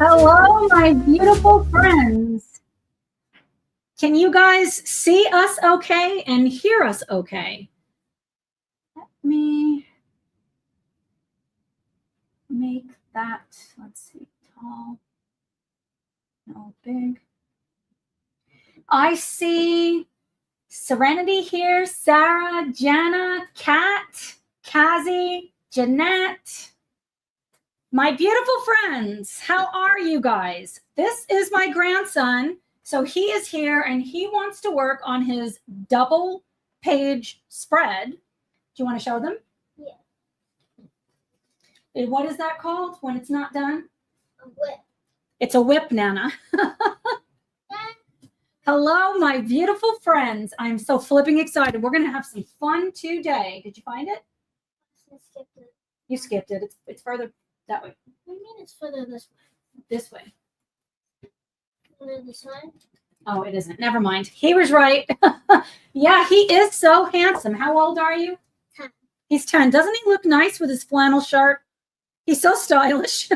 Hello, my beautiful friends. Can you guys see us okay and hear us okay? Let me make that, let's see, tall, no, big. I see Serenity here, Sarah, Jana, Kat, Kazi, Jeanette. My beautiful friends, how are you guys? This is my grandson. So he is here and he wants to work on his double page spread. Do you want to show them? Yeah. And what is that called when it's not done? A whip. It's a whip, Nana. Hello, my beautiful friends. I'm so flipping excited. We're going to have some fun today. Did you find it? I skipped it. You skipped it. It's further that way. What do you mean it's further this way? This way. Further this way? Oh, it isn't. Never mind. He was right. Yeah, he is so handsome. How old are you? 10. He's 10. Doesn't he look nice with his flannel shirt? He's so stylish. He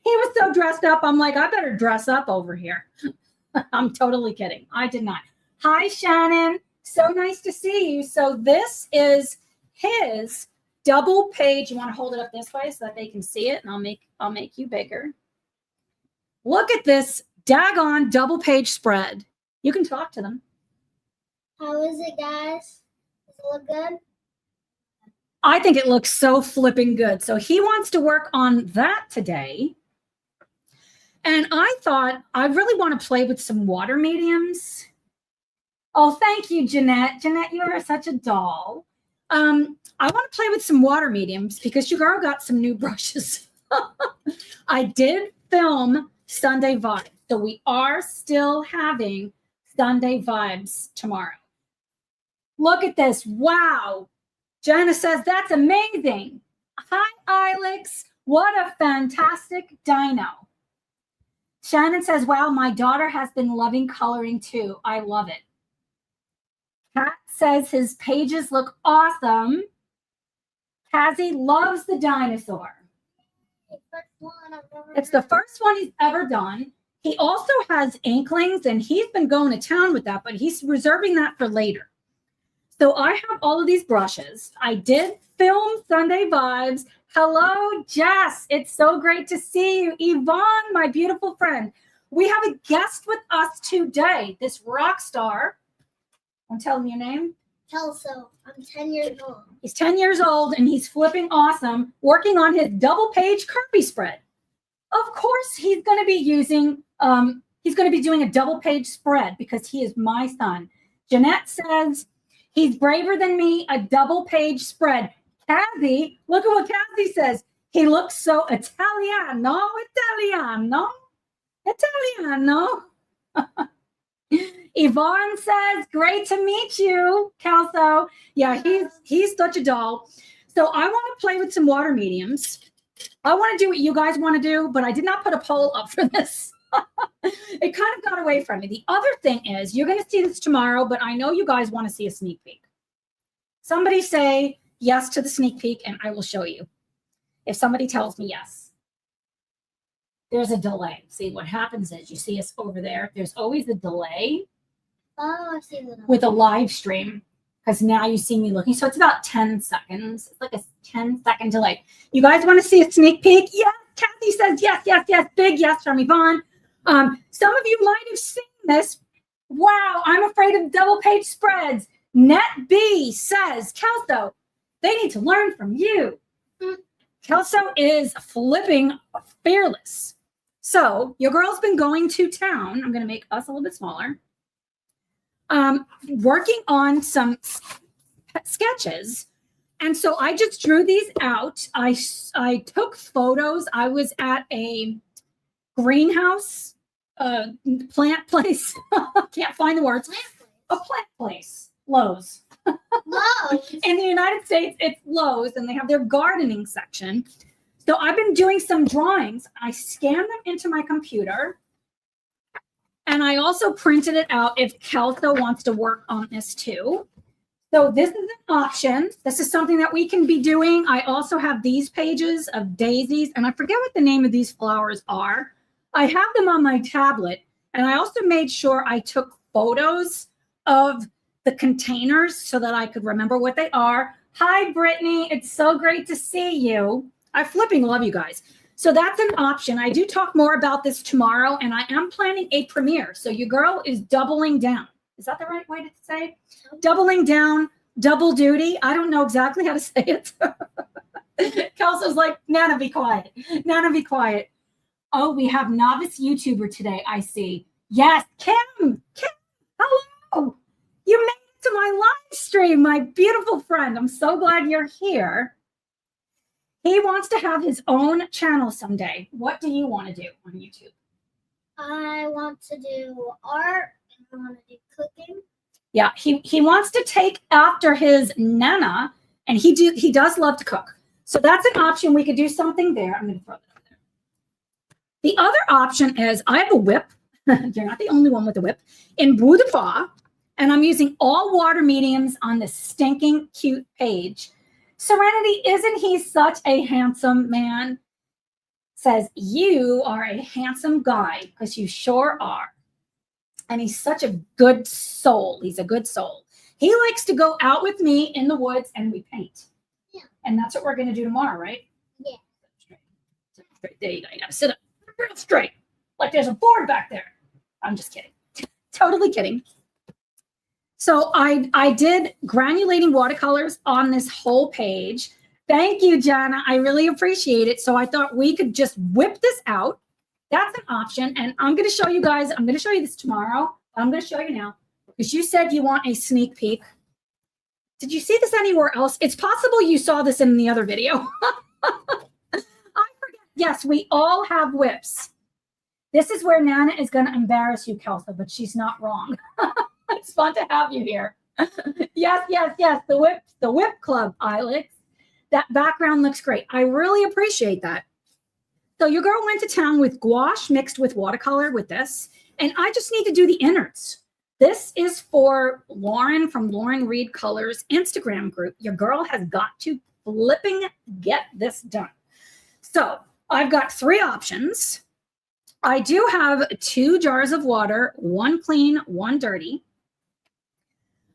was so dressed up. I'm like, I better dress up over here. I'm totally kidding. I did not. Hi, Shannon. So nice to see you. So this is his double page. You want to hold it up this way so that they can see it, and I'll make you bigger. Look at this daggone double page spread. You can talk to them. How is it, guys? Does it look good? I think it looks so flipping good. So he wants to work on that today. And I thought I really want to play with some water mediums. Oh, thank you, Jeanette. Jeanette, you are such a doll. I want to play with some water mediums because your girl got some new brushes. I did film Sunday Vibes. So we are still having Sunday Vibes tomorrow. Look at this. Wow. Jenna says, that's amazing. Hi, Ilex. What a fantastic dino. Shannon says, wow, my daughter has been loving coloring too. I love it. Kat says his pages look awesome. Kazi loves the dinosaur. It's the first one he's ever done. He also has inklings, and he's been going to town with that, but he's reserving that for later. So I have all of these brushes. I did film Sunday Vibes. Hello, Jess. It's so great to see you. Yvonne, my beautiful friend. We have a guest with us today, this rock star. I'm telling your name. Kelso. I'm 10 years old. He's 10 years old, and he's flipping awesome, working on his double page Kirby spread. Of course, he's going to be using, he's going to be doing a double page spread because he is my son. Jeanette says, he's braver than me, a double page spread. Kazi, look at what Kazi says. He looks so Italiano. Yvonne says, great to meet you, Kelso. Yeah, he's such a doll. So I want to play with some water mediums. I want to do what you guys want to do, but I did not put a poll up for this. It kind of got away from me. The other thing is, you're going to see this tomorrow, but I know you guys want to see a sneak peek. Somebody say yes to the sneak peek, and I will show you. If somebody tells me yes. There's a delay. See, what happens is you see us over there. There's always a delay. Oh, I see that. With a live stream, because now you see me looking. So it's about 10 seconds. It's like a 10-second delay. You guys want to see a sneak peek? Yes. Kathy says yes, yes, yes. Big yes from Yvonne. Some of you might have seen this. Wow, I'm afraid of double page spreads. Net B says, Kelso, they need to learn from you. Kelso is flipping fearless. So your girl's been going to town. I'm going to make us a little bit smaller. Working on some sketches. And so I just drew these out. I took photos. I was at a greenhouse, plant place. Can't find the words. A plant place. Lowe's. Lowe's. In the United States, it's Lowe's, and they have their gardening section. So I've been doing some drawings. I scanned them into my computer. And I also printed it out if Kelso wants to work on this too. So this is an option. This is something that we can be doing. I also have these pages of daisies, and I forget what the name of these flowers are. I have them on my tablet, and I also made sure I took photos of the containers so that I could remember what they are. Hi, Brittany. It's so great to see you. I flipping love you guys. So that's an option. I do talk more about this tomorrow, and I am planning a premiere. So your girl is doubling down. Is that the right way to say? Doubling down, double duty. I don't know exactly how to say it. Kelso's like, Nana, be quiet. Nana, be quiet. Oh, we have novice YouTuber today, I see. Yes, Kim, hello. You made it to my live stream, my beautiful friend. I'm so glad you're here. He wants to have his own channel someday. What do you want to do on YouTube? I want to do art and I want to do cooking. Yeah, he wants to take after his Nana, and he does love to cook. So that's an option. We could do something there. I'm going to throw that up there. The other option is I have a whip. You're not the only one with a whip in Bout de Bois, and I'm using all water mediums on this stinking cute page. Serenity, isn't he such a handsome man? Says, you are a handsome guy, because you sure are. And he's such a good soul. He's a good soul. He likes to go out with me in the woods and we paint. Yeah. And that's what we're going to do tomorrow, right? Yeah. Straight. There you go. You got to sit up real straight. Like there's a board back there. I'm just kidding. Totally kidding. So I did granulating watercolors on this whole page. Thank you, Jana. I really appreciate it. So I thought we could just whip this out. That's an option. And I'm going to show you guys. I'm going to show you this tomorrow. I'm going to show you now because you said you want a sneak peek. Did you see this anywhere else? It's possible you saw this in the other video. I forget. Yes, we all have whips. This is where Nana is going to embarrass you, Kelsa, but she's not wrong. It's fun to have you here. Yes. The whip club, Alex. That background looks great. I really appreciate that. So your girl went to town with gouache mixed with watercolor with this, and I just need to do the innards. This is for Lauren from Lauren Reed Colors Instagram group. Your girl has got to flipping get this done. So I've got 3 options. I do have 2 jars of water, 1 clean, 1 dirty.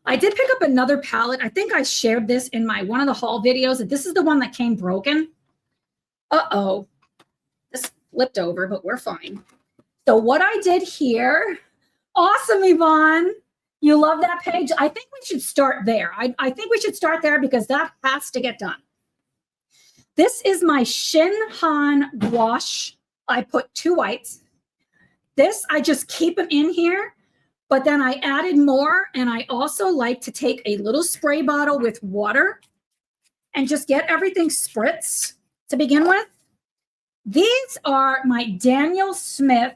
I did pick up another palette. I think I shared this in my one of the haul videos. This is the one that came broken. Uh-oh. This flipped over, but we're fine. So what I did here, awesome, Yvonne. You love that page. I think we should start there. I think we should start there because that has to get done. This is my Shin Han gouache. I put 2 whites. This, I just keep them in here, but then I added more, and I also like to take a little spray bottle with water and just get everything spritz to begin with. These are my Daniel Smith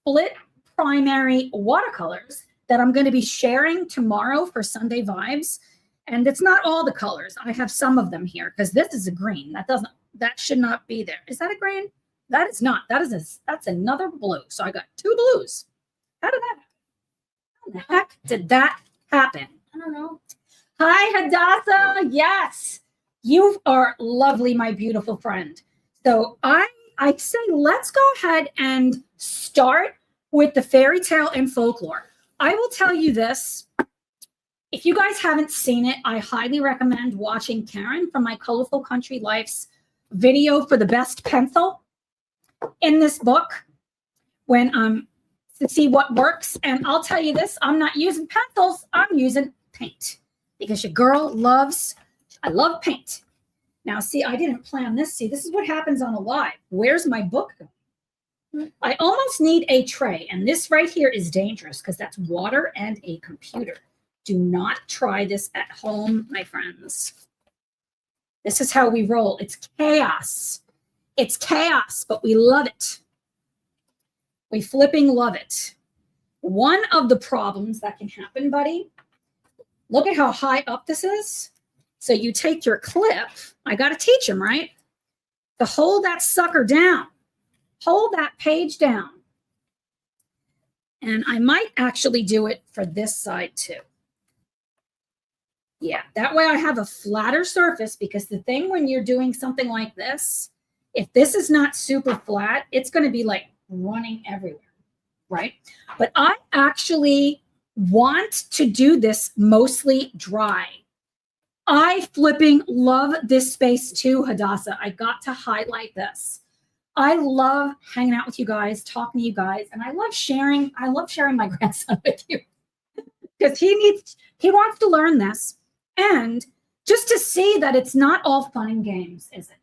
split primary watercolors that I'm going to be sharing tomorrow for Sunday Vibes. And it's not all the colors. I have some of them here because this is a green. That should not be there. Is that a green? That is not. That's another blue. So I got 2 blues. How did that happen? How the heck did that happen? I don't know. Hi, Hadassah. Yes, you are lovely, my beautiful friend. So I say let's go ahead and start with the fairy tale and folklore. I will tell you this. If you guys haven't seen it, I highly recommend watching Karen from my Colorful Country Life's video for the best pencil in this book when to see what works. And I'll tell you this, I'm not using pencils, I'm using paint because your girl I love paint. Now, see, I didn't plan this. See, this is what happens on a live. Where's my book going? I almost need a tray, and this right here is dangerous because that's water and a computer. Do not try this at home, my friends. This is how we roll. It's chaos. It's chaos, but we love it. We flipping love it. One of the problems that can happen, buddy, look at how high up this is. So you take your clip. I got to teach him, right? To hold that sucker down. Hold that page down. And I might actually do it for this side too. Yeah, that way I have a flatter surface because the thing when you're doing something like this, if this is not super flat, it's going to be like running everywhere, right? But I actually want to do this mostly dry. I flipping love this space too, Hadassah. I got to highlight this. I love hanging out with you guys, talking to you guys, and I love sharing my grandson with you because he wants to learn this, and just to see that it's not all fun and games, is it?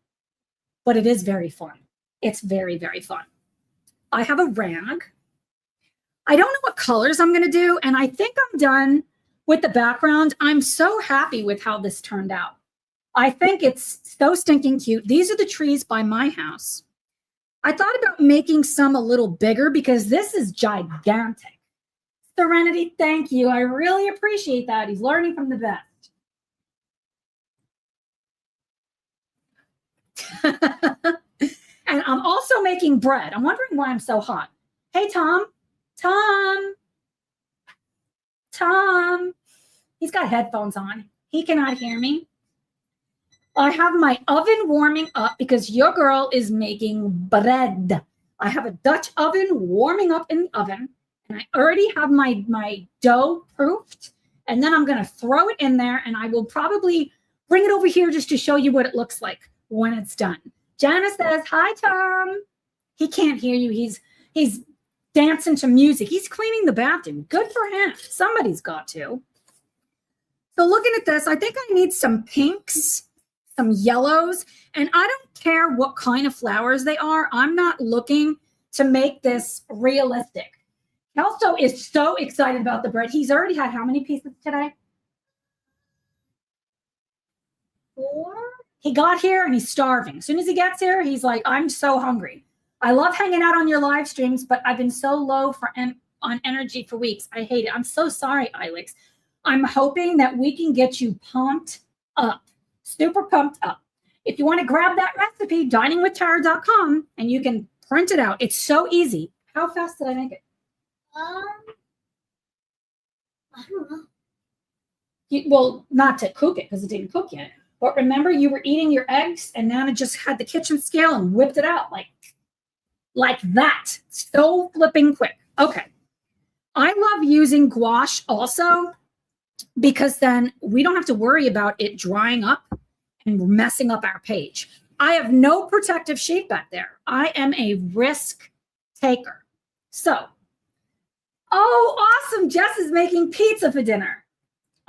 But it is very fun. It's very, very fun. I have a rag. I don't know what colors I'm going to do, and I think I'm done with the background. I'm so happy with how this turned out. I think it's so stinking cute. These are the trees by my house. I thought about making some a little bigger because this is gigantic. Serenity, thank you. I really appreciate that. He's learning from the best. And I'm also making bread. I'm wondering why I'm so hot. Hey, Tom. Tom. He's got headphones on. He cannot hear me. I have my oven warming up because your girl is making bread. I have a Dutch oven warming up in the oven, and I already have my dough proofed, and then I'm going to throw it in there, and I will probably bring it over here just to show you what it looks like when it's done. Janice says, hi, Tom. He can't hear you. He's dancing to music. He's cleaning the bathroom. Good for him. Somebody's got to. So looking at this, I think I need some pinks, some yellows, and I don't care what kind of flowers they are. I'm not looking to make this realistic. Kelso is so excited about the bread. He's already had how many pieces today? 4. He got here and he's starving. As soon as he gets here, he's like, I'm so hungry. I love hanging out on your live streams, but I've been so low on energy for weeks. I hate it. I'm so sorry, Ilix. I'm hoping that we can get you pumped up, super pumped up. If you want to grab that recipe, diningwithtara.com, and you can print it out. It's so easy. How fast did I make it? I don't know. Well, not to cook it because it didn't cook yet. But remember, you were eating your eggs, and Nana just had the kitchen scale and whipped it out like that. So flipping quick. Okay. I love using gouache also because then we don't have to worry about it drying up and messing up our page. I have no protective sheet back there. I am a risk taker. So, oh, awesome. Jess is making pizza for dinner.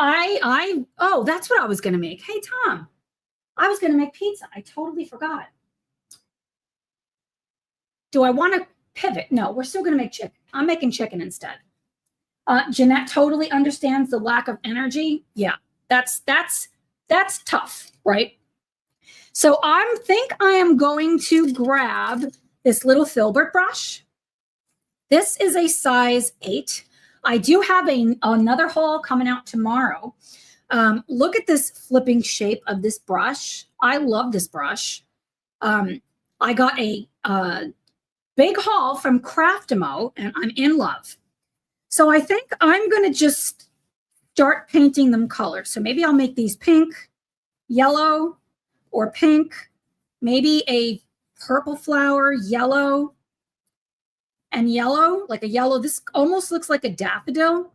Oh, that's what I was going to make. Hey, Tom, I was going to make pizza. I totally forgot. Do I want to pivot? No, we're still going to make chicken. I'm making chicken instead. Jeanette totally understands the lack of energy. Yeah, that's tough, right? So I think I am going to grab this little filbert brush. This is a size 8. I do have another haul coming out tomorrow. Look at this flipping shape of this brush. I love this brush. I got a big haul from Craftimo, and I'm in love. So I think I'm going to just start painting them colors. So maybe I'll make these pink, yellow, or pink, maybe a purple flower, yellow, and yellow, like a yellow. This almost looks like a daffodil.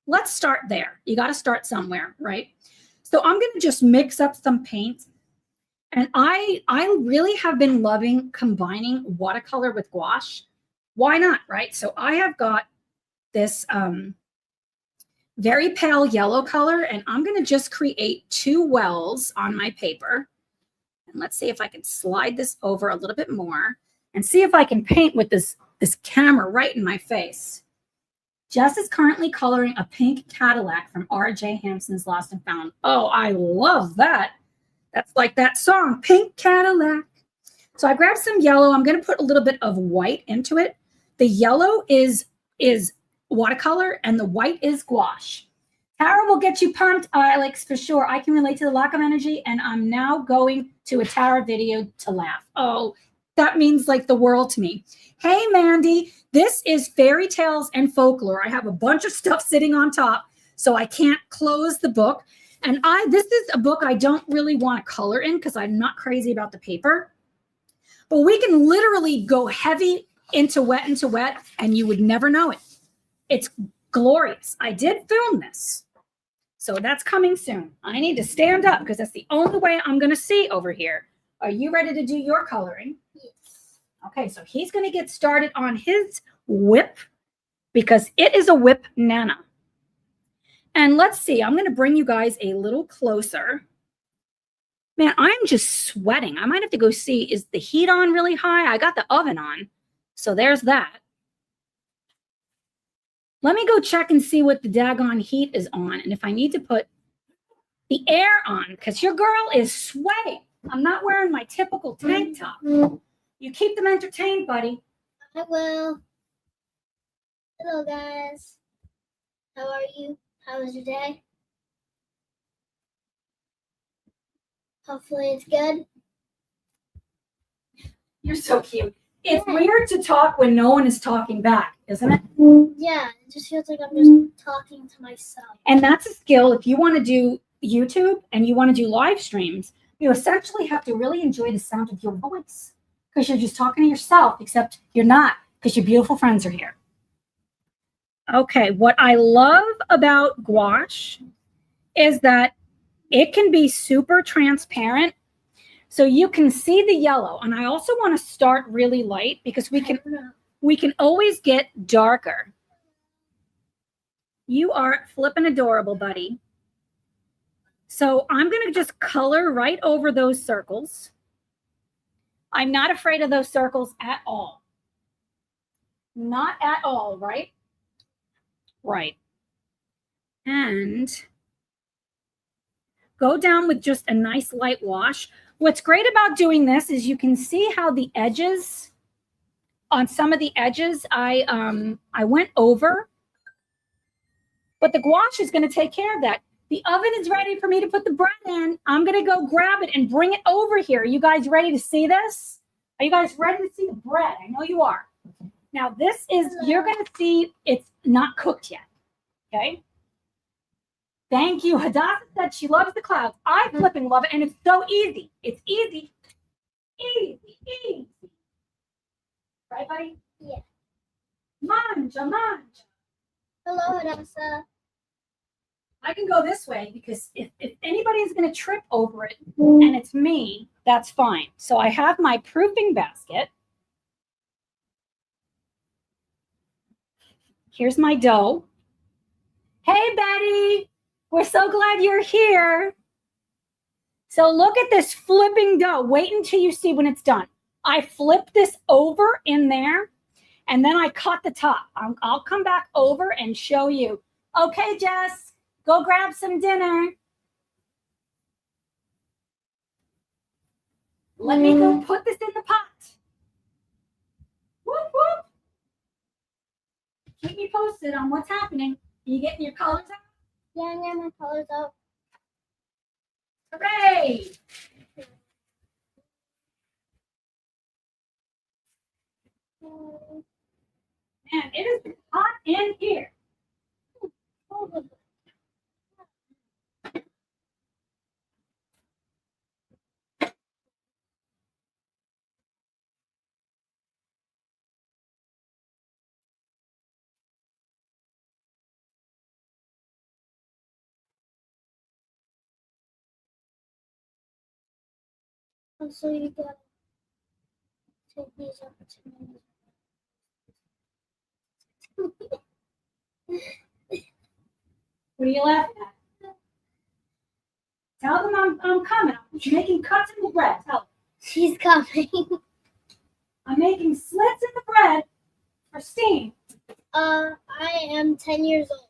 Let's start there. You got to start somewhere, right? So I'm going to just mix up some paint. And I really have been loving combining watercolor with gouache. Why not, right? So I have got this very pale yellow color, and I'm going to just create 2 wells on my paper. And let's see if I can slide this over a little bit more and see if I can paint with this camera right in my face. Jess is currently coloring a pink Cadillac from R.J. Hampson's Lost and Found. Oh, I love that. That's like that song, Pink Cadillac. So I grabbed some yellow. I'm going to put a little bit of white into it. The yellow is watercolor and the white is gouache. Tara will get you pumped, Alex, for sure. I can relate to the lack of energy, and I'm now going to a Tara video to laugh. Oh, that means like the world to me. Hey, Mandy, this is fairy tales and folklore. I have a bunch of stuff sitting on top, so I can't close the book. And this is a book I don't really want to color in because I'm not crazy about the paper. But we can literally go heavy into wet, and you would never know it. It's glorious. I did film this. So that's coming soon. I need to stand up because that's the only way I'm going to see over here. Are you ready to do your coloring? Yes. Okay, so he's going to get started on his whip because it is a whip Nana. And let's see, I'm going to bring you guys a little closer. Man, I'm just sweating. I might have to go see, is the heat on really high? I got the oven on, so there's that. Let me go check and see what the daggone heat is on and if I need to put the air on because your girl is sweating. I'm not wearing my typical tank top. You keep them entertained, buddy. I will. Hello, guys. How are you? How was your day? Hopefully it's good. You're so cute. It's weird to talk when no one is talking back, isn't it? Yeah, it just feels like I'm just talking to myself. And that's a skill. If you want to do YouTube and you want to do live streams, you essentially have to really enjoy the sound of your voice because you're just talking to yourself, except you're not because your beautiful friends are here. Okay, what I love about gouache is that it can be super transparent. So you can see the yellow. And I also want to start really light because we can always get darker. You are flipping adorable, buddy. So I'm going to just color right over those circles. I'm not afraid of those circles at all. Not at all, right? Right. And go down with just a nice light wash. What's great about doing this is you can see how the edges, on some of the edges, I went over. But the gouache is going to take care of that. The oven is ready for me to put the bread in. I'm going to go grab it and bring it over here. Are you guys ready to see this? Are you guys ready to see the bread? I know you are. Now this is, you're going to see it's not cooked yet. Okay. Thank you. Hadassah said she loves the clouds. I flipping love it. And it's so easy. It's easy. Easy, easy. Right, buddy? Yeah. Manja, manja. Hello, Hadassah. I can go this way because if anybody is going to trip over it and it's me, that's fine. So I have my proofing basket. Here's my dough. Hey, Betty, we're so glad you're here. So look at this flipping dough. Wait until you see when it's done. I flip this over in there and then I cut the top. I'll come back over and show you. Okay, Jess. Go grab some dinner. Let me go put this in the pot. Whoop, whoop. Keep me posted on what's happening. Are you getting your colors out? Yeah, I'm getting my colors out. Hooray! Man, it is hot in here. So you gotta take these up to What are you laughing at? Tell them I'm coming. I'm making cuts in the bread. Tell them. She's coming. I'm making slits in the bread for steam. I am 10 years old.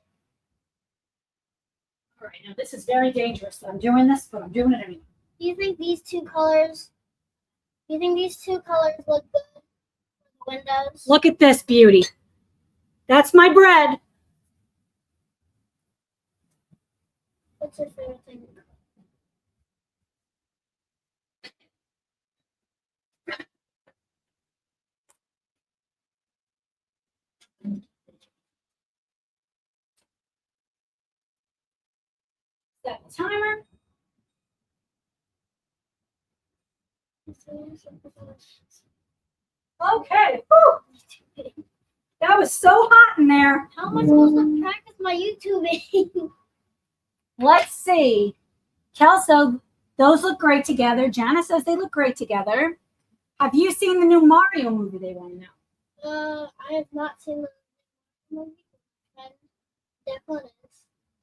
All right, now this is very dangerous that I'm doing this, but I'm doing it anyway. Do you think these two colors look good for the windows? Look at this beauty. That's my bread. What's your favorite thing? Set the timer. Okay. Whew. That was so hot in there. How am I supposed to practice my YouTubing? Let's see. Kelso, those look great together. Jana says they look great together. Have you seen the new Mario movie they want to know? I have not seen the movie. And Declan is.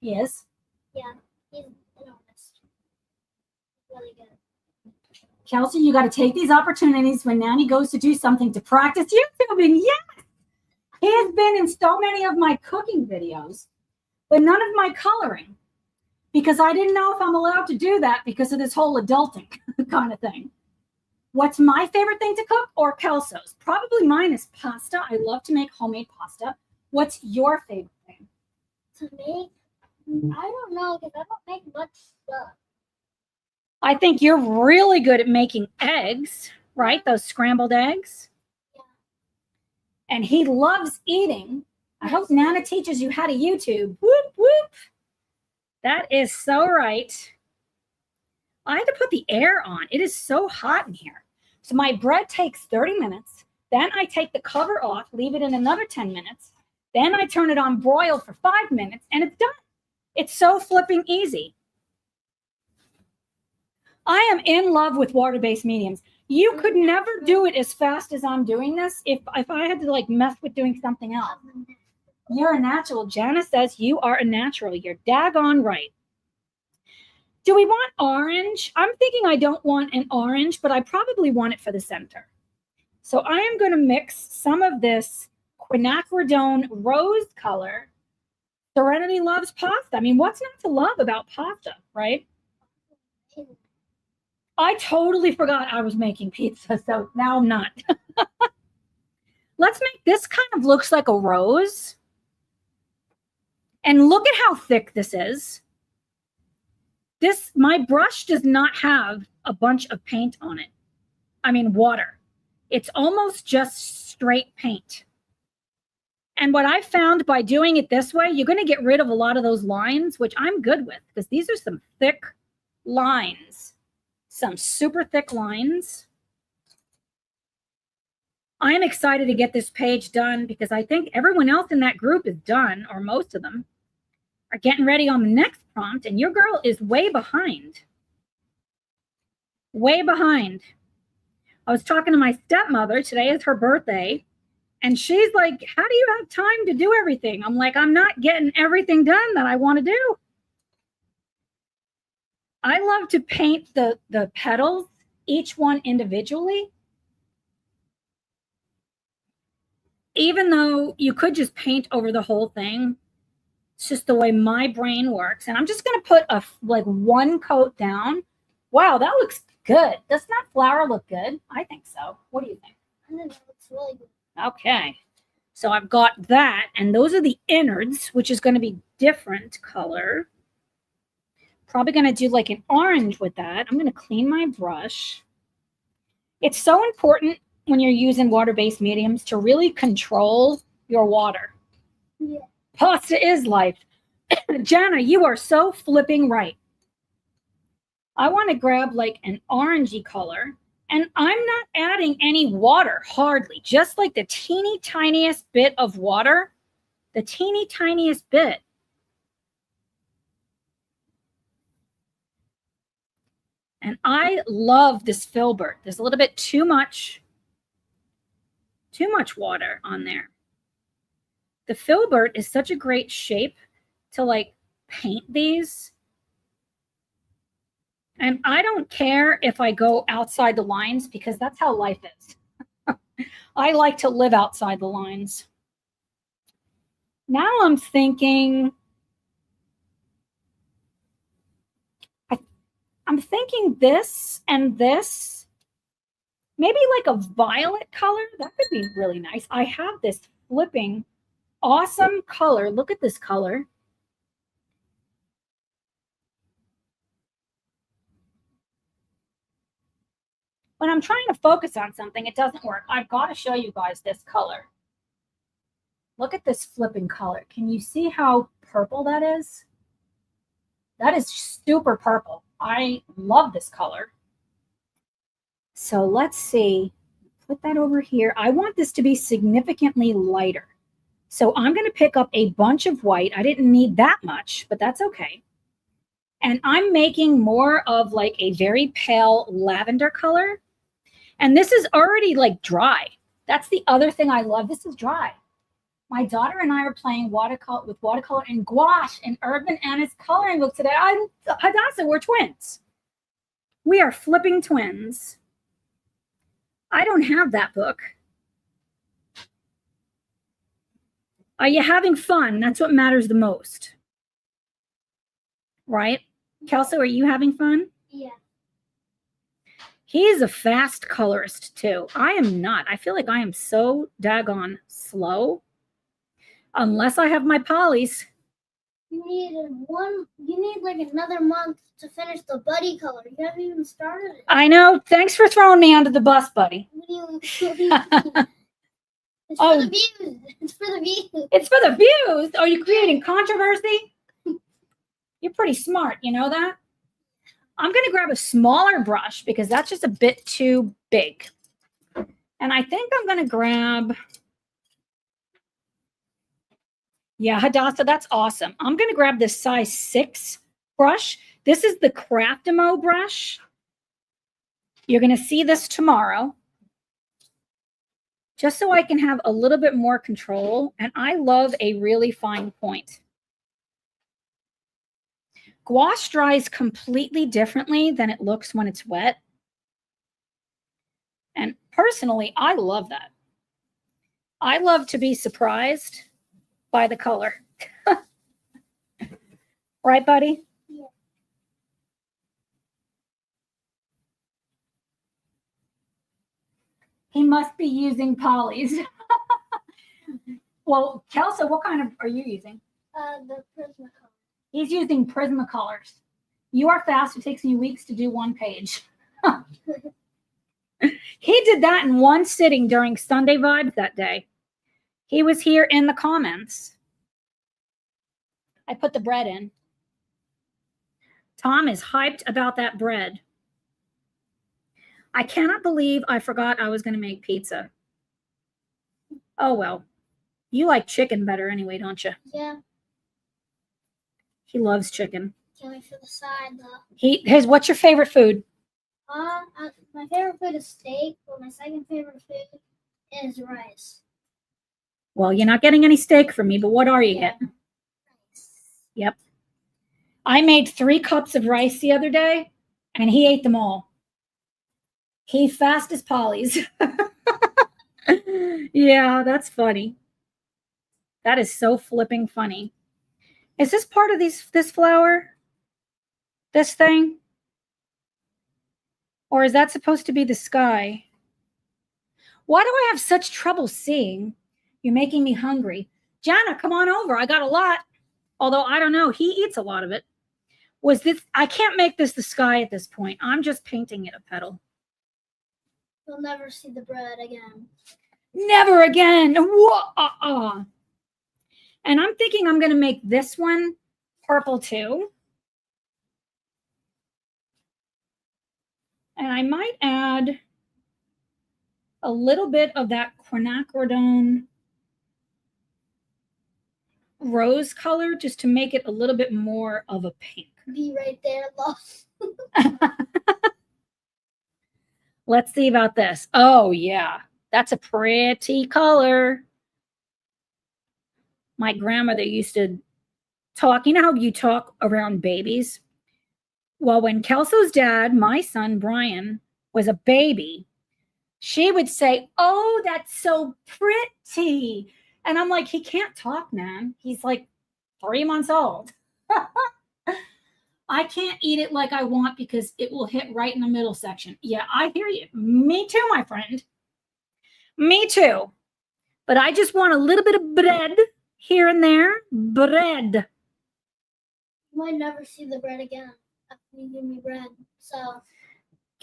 Yes. Yeah, he's an artist. Really good. Kelsey, you got to take these opportunities when Nanny goes to do something to practice YouTubing. Yes! He has been in so many of my cooking videos, but none of my coloring, because I didn't know if I'm allowed to do that because of this whole adulting kind of thing. What's my favorite thing to cook or Kelso's? Probably mine is pasta. I love to make homemade pasta. What's your favorite thing? To make? I don't know, because I don't make much stuff. I think you're really good at making eggs, right? Those scrambled eggs. Yeah. And he loves eating. I hope Nana teaches you how to YouTube. Whoop, whoop. That is so right. I had to put the air on. It is so hot in here. So my bread takes 30 minutes. Then I take the cover off, leave it in another 10 minutes. Then I turn it on broil for 5 minutes, and it's done. It's so flipping easy. I am in love with water-based mediums. You could never do it as fast as I'm doing this if I had to like mess with doing something else. You're a natural. Jana says you are a natural. You're daggone right. Do we want orange? I'm thinking I don't want an orange, but I probably want it for the center. So I am going to mix some of this quinacridone rose color. Serenity loves pasta. I mean, what's not to love about pasta, right? I totally forgot I was making pizza, so now I'm not. Let's make this kind of looks like a rose. And look at how thick this is. My brush does not have a bunch of paint on it. I mean, water. It's almost just straight paint. And what I found by doing it this way, you're going to get rid of a lot of those lines, which I'm good with, because these are some thick lines. Some super thick lines. I am excited to get this page done because I think everyone else in that group is done, or most of them are getting ready on the next prompt, and your girl is way behind. Way behind. I was talking to my stepmother. Today is her birthday, and she's like, how do you have time to do everything? I'm like, I'm not getting everything done that I want to do. I love to paint the petals, each one individually. Even though you could just paint over the whole thing, it's just the way my brain works. And I'm just going to put one coat down. Wow, that looks good. Doesn't that flower look good? I think so. What do you think? I think it looks really good. Okay. So I've got that. And those are the innards, which is going to be different color. Probably going to do like an orange with that. I'm going to clean my brush. It's so important when you're using water-based mediums to really control your water. Yeah. Pasta is life. Jana, you are so flipping right. I want to grab like an orangey color, and I'm not adding any water, hardly. Just like the teeny tiniest bit of water, the teeny tiniest bit. And I love this filbert. There's a little bit too much water on there. The filbert is such a great shape to like paint these. And I don't care if I go outside the lines because that's how life is. I like to live outside the lines. Now I'm thinking, I'm thinking this and this, maybe like a violet color. That could be really nice. I have this flipping awesome color. Look at this color. When I'm trying to focus on something, it doesn't work. I've got to show you guys this color. Look at this flipping color. Can you see how purple that is? That is super purple. I love this color. So let's see. put that over here. I want this to be significantly lighter. So I'm going to pick up a bunch of white. I didn't need that much, but that's okay. And I'm making more of like a very pale lavender color. And this is already like dry. That's the other thing I love. This is dry. My daughter and I are playing watercolor and gouache in Urban Anna's coloring book today. Hadassah, we're twins. We are flipping twins. I don't have that book. Are you having fun? That's what matters the most. Right? Kelso, are you having fun? Yeah. He's a fast colorist too. I am not. I feel like I am so daggone slow. Unless I have my polys. You need like another month to finish the buddy color. You haven't even started it. I know. Thanks for throwing me under the bus, buddy. It's for the views. It's for the views. It's for the views. Are you creating controversy? You're pretty smart. You know that? I'm going to grab a smaller brush because that's just a bit too big. And I think I'm going to grab... Yeah, Hadassah, that's awesome. I'm going to grab this size 6 brush. This is the Craftimo brush. You're going to see this tomorrow. Just so I can have a little bit more control. And I love a really fine point. Gouache dries completely differently than it looks when it's wet. And personally, I love that. I love to be surprised by the color. Right, buddy? Yeah. He must be using polys. Well, Kelso, what kind of are you using? The Prismacolor. He's using Prismacolors. You are fast. It takes me weeks to do one page. He did that in one sitting during Sunday Vibes that day. He was here in the comments. I put the bread in. Tom is hyped about that bread. I cannot believe I forgot I was going to make pizza. Oh, well. You like chicken better anyway, don't you? Yeah. He loves chicken. Can't wait for the side though. What's your favorite food? My favorite food is steak, but my second favorite food is rice. Well, you're not getting any steak from me, but what are you getting? Rice. Yep. I made 3 cups of rice the other day, and he ate them all. He fast as Polly's. Yeah, that's funny. That is so flipping funny. Is this part of this flower? This thing? Or is that supposed to be the sky? Why do I have such trouble seeing? You're making me hungry. Jana, come on over. I got a lot. Although, I don't know. He eats a lot of it. I can't make this the sky at this point. I'm just painting it a petal. You'll never see the bread again. Never again. And I'm thinking I'm going to make this one purple too. And I might add a little bit of that quinacridone rose color just to make it a little bit more of a pink. Be right there, lost. Let's see about this. Oh, yeah. That's a pretty color. My grandmother used to talk. You know how you talk around babies? Well, when Kelso's dad, my son, Brian, was a baby, she would say, "Oh, that's so pretty." And I'm like, he can't talk, man. He's like 3 months old. I can't eat it like I want because it will hit right in the middle section. Yeah, I hear you. Me too, my friend. Me too. But I just want a little bit of bread here and there. Bread. You might never see the bread again after you give me bread. So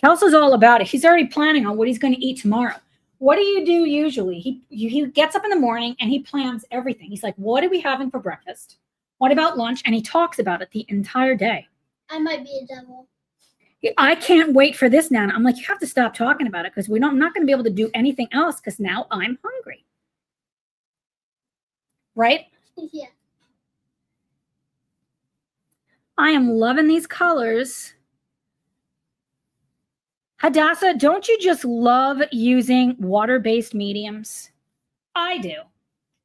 Kelso's all about it. He's already planning on what he's going to eat tomorrow. What do you do usually? He gets up in the morning and he plans everything. He's like, what are we having for breakfast? What about lunch? And he talks about it the entire day. I might be a devil. I can't wait for this, Nana. I'm like, you have to stop talking about it because I'm not going to be able to do anything else because now I'm hungry. Right? Yeah. I am loving these colors. Hadassah, don't you just love using water-based mediums? I do.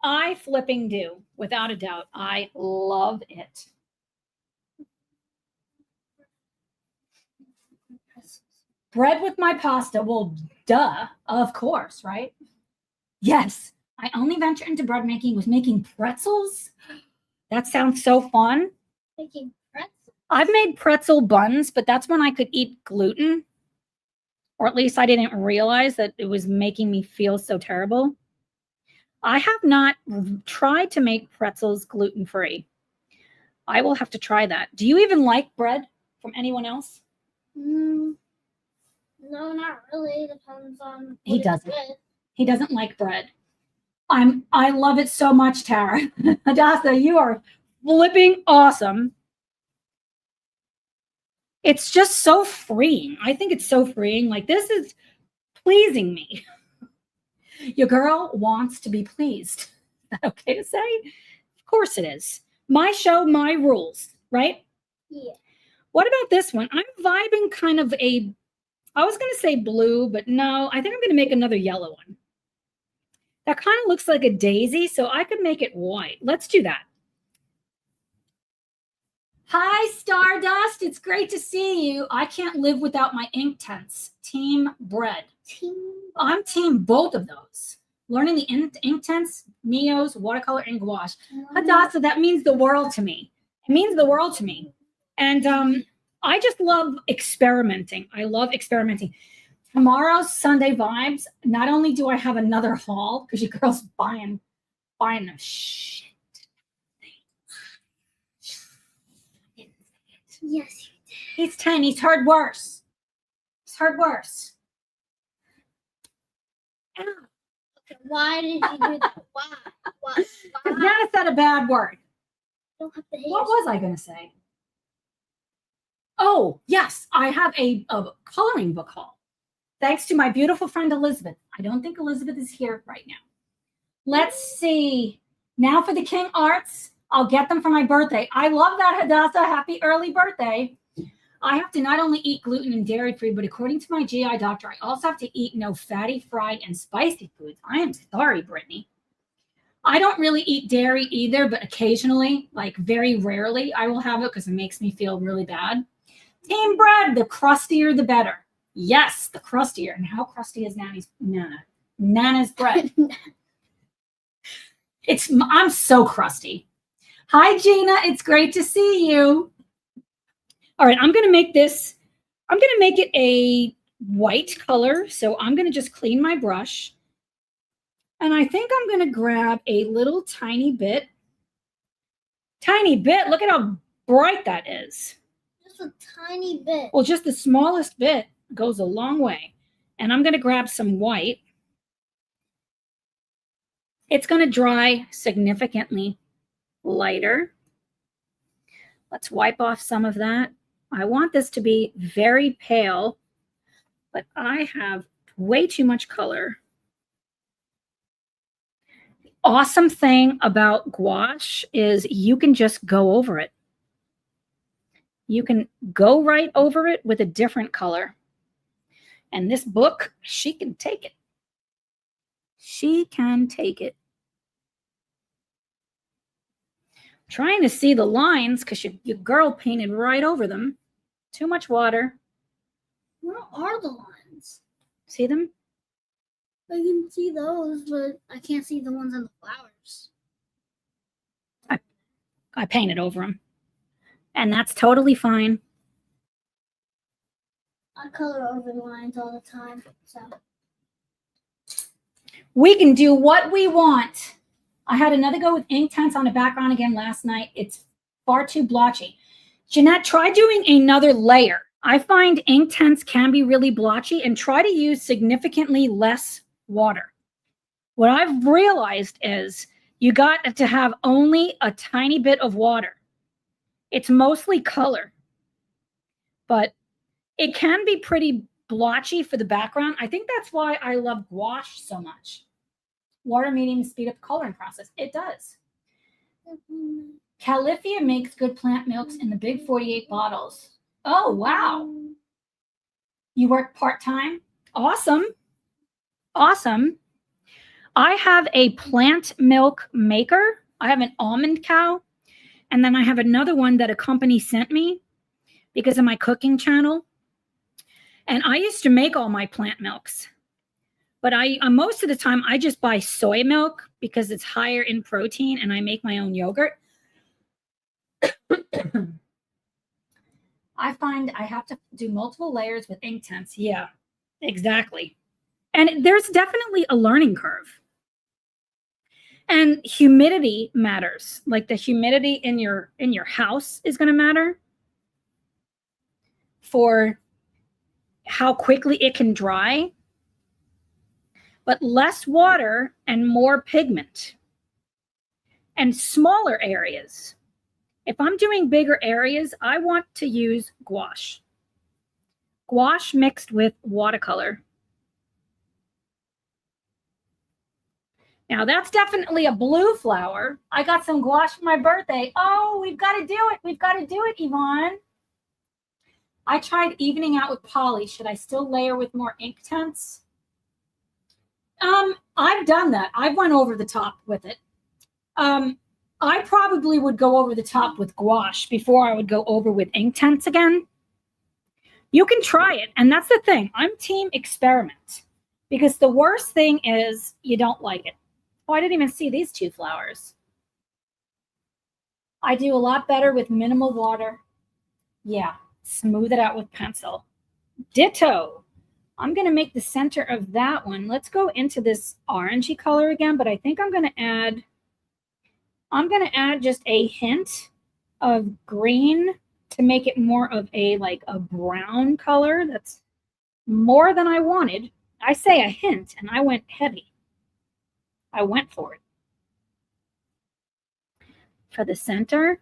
I flipping do, without a doubt. I love it. Bread with my pasta. Well, duh, of course, right? Yes. I only venture into bread making with making pretzels. That sounds so fun. Making pretzels? I've made pretzel buns, but that's when I could eat gluten. Or at least I didn't realize that it was making me feel so terrible. I have not tried to make pretzels gluten-free. I will have to try that. Do you even like bread from anyone else? No, not really. Depends on He what doesn't. it's with. He doesn't like bread. I love it so much, Tara. Hadassah, you are flipping awesome. It's just so freeing. I think it's so freeing. Like, this is pleasing me. Your girl wants to be pleased. Is that okay to say? Of course it is. My show, my rules, right? Yeah. What about this one? I'm vibing kind of I was going to say blue, but no, I think I'm going to make another yellow one. That kind of looks like a daisy, so I could make it white. Let's do that. Hi, Stardust. It's great to see you. I can't live without my ink tents. Team Bread. I'm team both of those. Learning the ink tents, Neos, watercolor, and gouache. Hadassah, that means the world to me. It means the world to me. And I just love experimenting. I love experimenting. Tomorrow's Sunday Vibes, not only do I have another haul, because your girl's buying the shit. Yes. He's 10. He's heard worse. He's heard worse. Okay, why did you do that? Why? Because Nana said a bad word. Don't have to hate What was I going to say? Oh, yes. I have a coloring book haul. Thanks to my beautiful friend Elizabeth. I don't think Elizabeth is here right now. Let's see. Now for the King Arts. I'll get them for my birthday. I love that, Hadassah. Happy early birthday. I have to not only eat gluten and dairy-free, but according to my GI doctor, I also have to eat no fatty, fried, and spicy foods. I am sorry, Brittany. I don't really eat dairy either, but occasionally, like very rarely, I will have it because it makes me feel really bad. Team Bread, the crustier, the better. Yes, the crustier. And how crusty is Nana's bread? I'm so crusty. Hi, Gina. It's great to see you. All right, I'm going to make this. I'm going to make it a white color. So I'm going to just clean my brush. And I think I'm going to grab a little tiny bit. Tiny bit. Look at how bright that is. Just a tiny bit. Well, just the smallest bit goes a long way. And I'm going to grab some white. It's going to dry significantly lighter. Let's wipe off some of that. I want this to be very pale, but I have way too much color. The awesome thing about gouache is you can just go over it. You can go right over it with a different color. And this book, she can take it. She can take it. Trying to see the lines because your girl painted right over them. Too much water. Where are the lines? See them? I can see those, but I can't see the ones on the flowers. I painted over them. And that's totally fine. I color over the lines all the time, so. We can do what we want. I had another go with ink tents on the background again last night. It's far too blotchy. Jeanette, try doing another layer. I find ink tents can be really blotchy, and try to use significantly less water. What I've realized is you got to have only a tiny bit of water. It's mostly color, but It can be pretty blotchy for the background. I think that's why I love gouache so much. Water medium speed up the coloring process. It does. Califia makes good plant milks in the big 48 bottles. Oh, wow. You work part-time? Awesome. Awesome. I have a plant milk maker. I have an almond cow. And then I have another one that a company sent me because of my cooking channel. And I used to make all my plant milks. But most of the time, I just buy soy milk because it's higher in protein, and I make my own yogurt. I find I have to do multiple layers with ink tints. Yeah, exactly. And there's definitely a learning curve. And humidity matters. Like the humidity in your house is going to matter for how quickly it can dry. But less water and more pigment and smaller areas. If I'm doing bigger areas, I want to use gouache. Gouache mixed with watercolor. Now that's definitely a blue flower. I got some gouache for my birthday. Oh, we've got to do it. We've got to do it, Yvonne. I tried evening out with poly. Should I still layer with more ink tints? I've done that. I went over the top with it. I probably would go over the top with gouache before I would go over with ink tints again. You can try it. And that's the thing. I'm team experiment because the worst thing is you don't like it. Oh, I didn't even see these two flowers. I do a lot better with minimal water. Yeah, smooth it out with pencil. Ditto. I'm going to make the center of that one. Let's go into this orangey color again, but I think I'm going to add just a hint of green to make it more of a brown color. That's more than I wanted. I say a hint, and I went heavy. I went for it. For the center.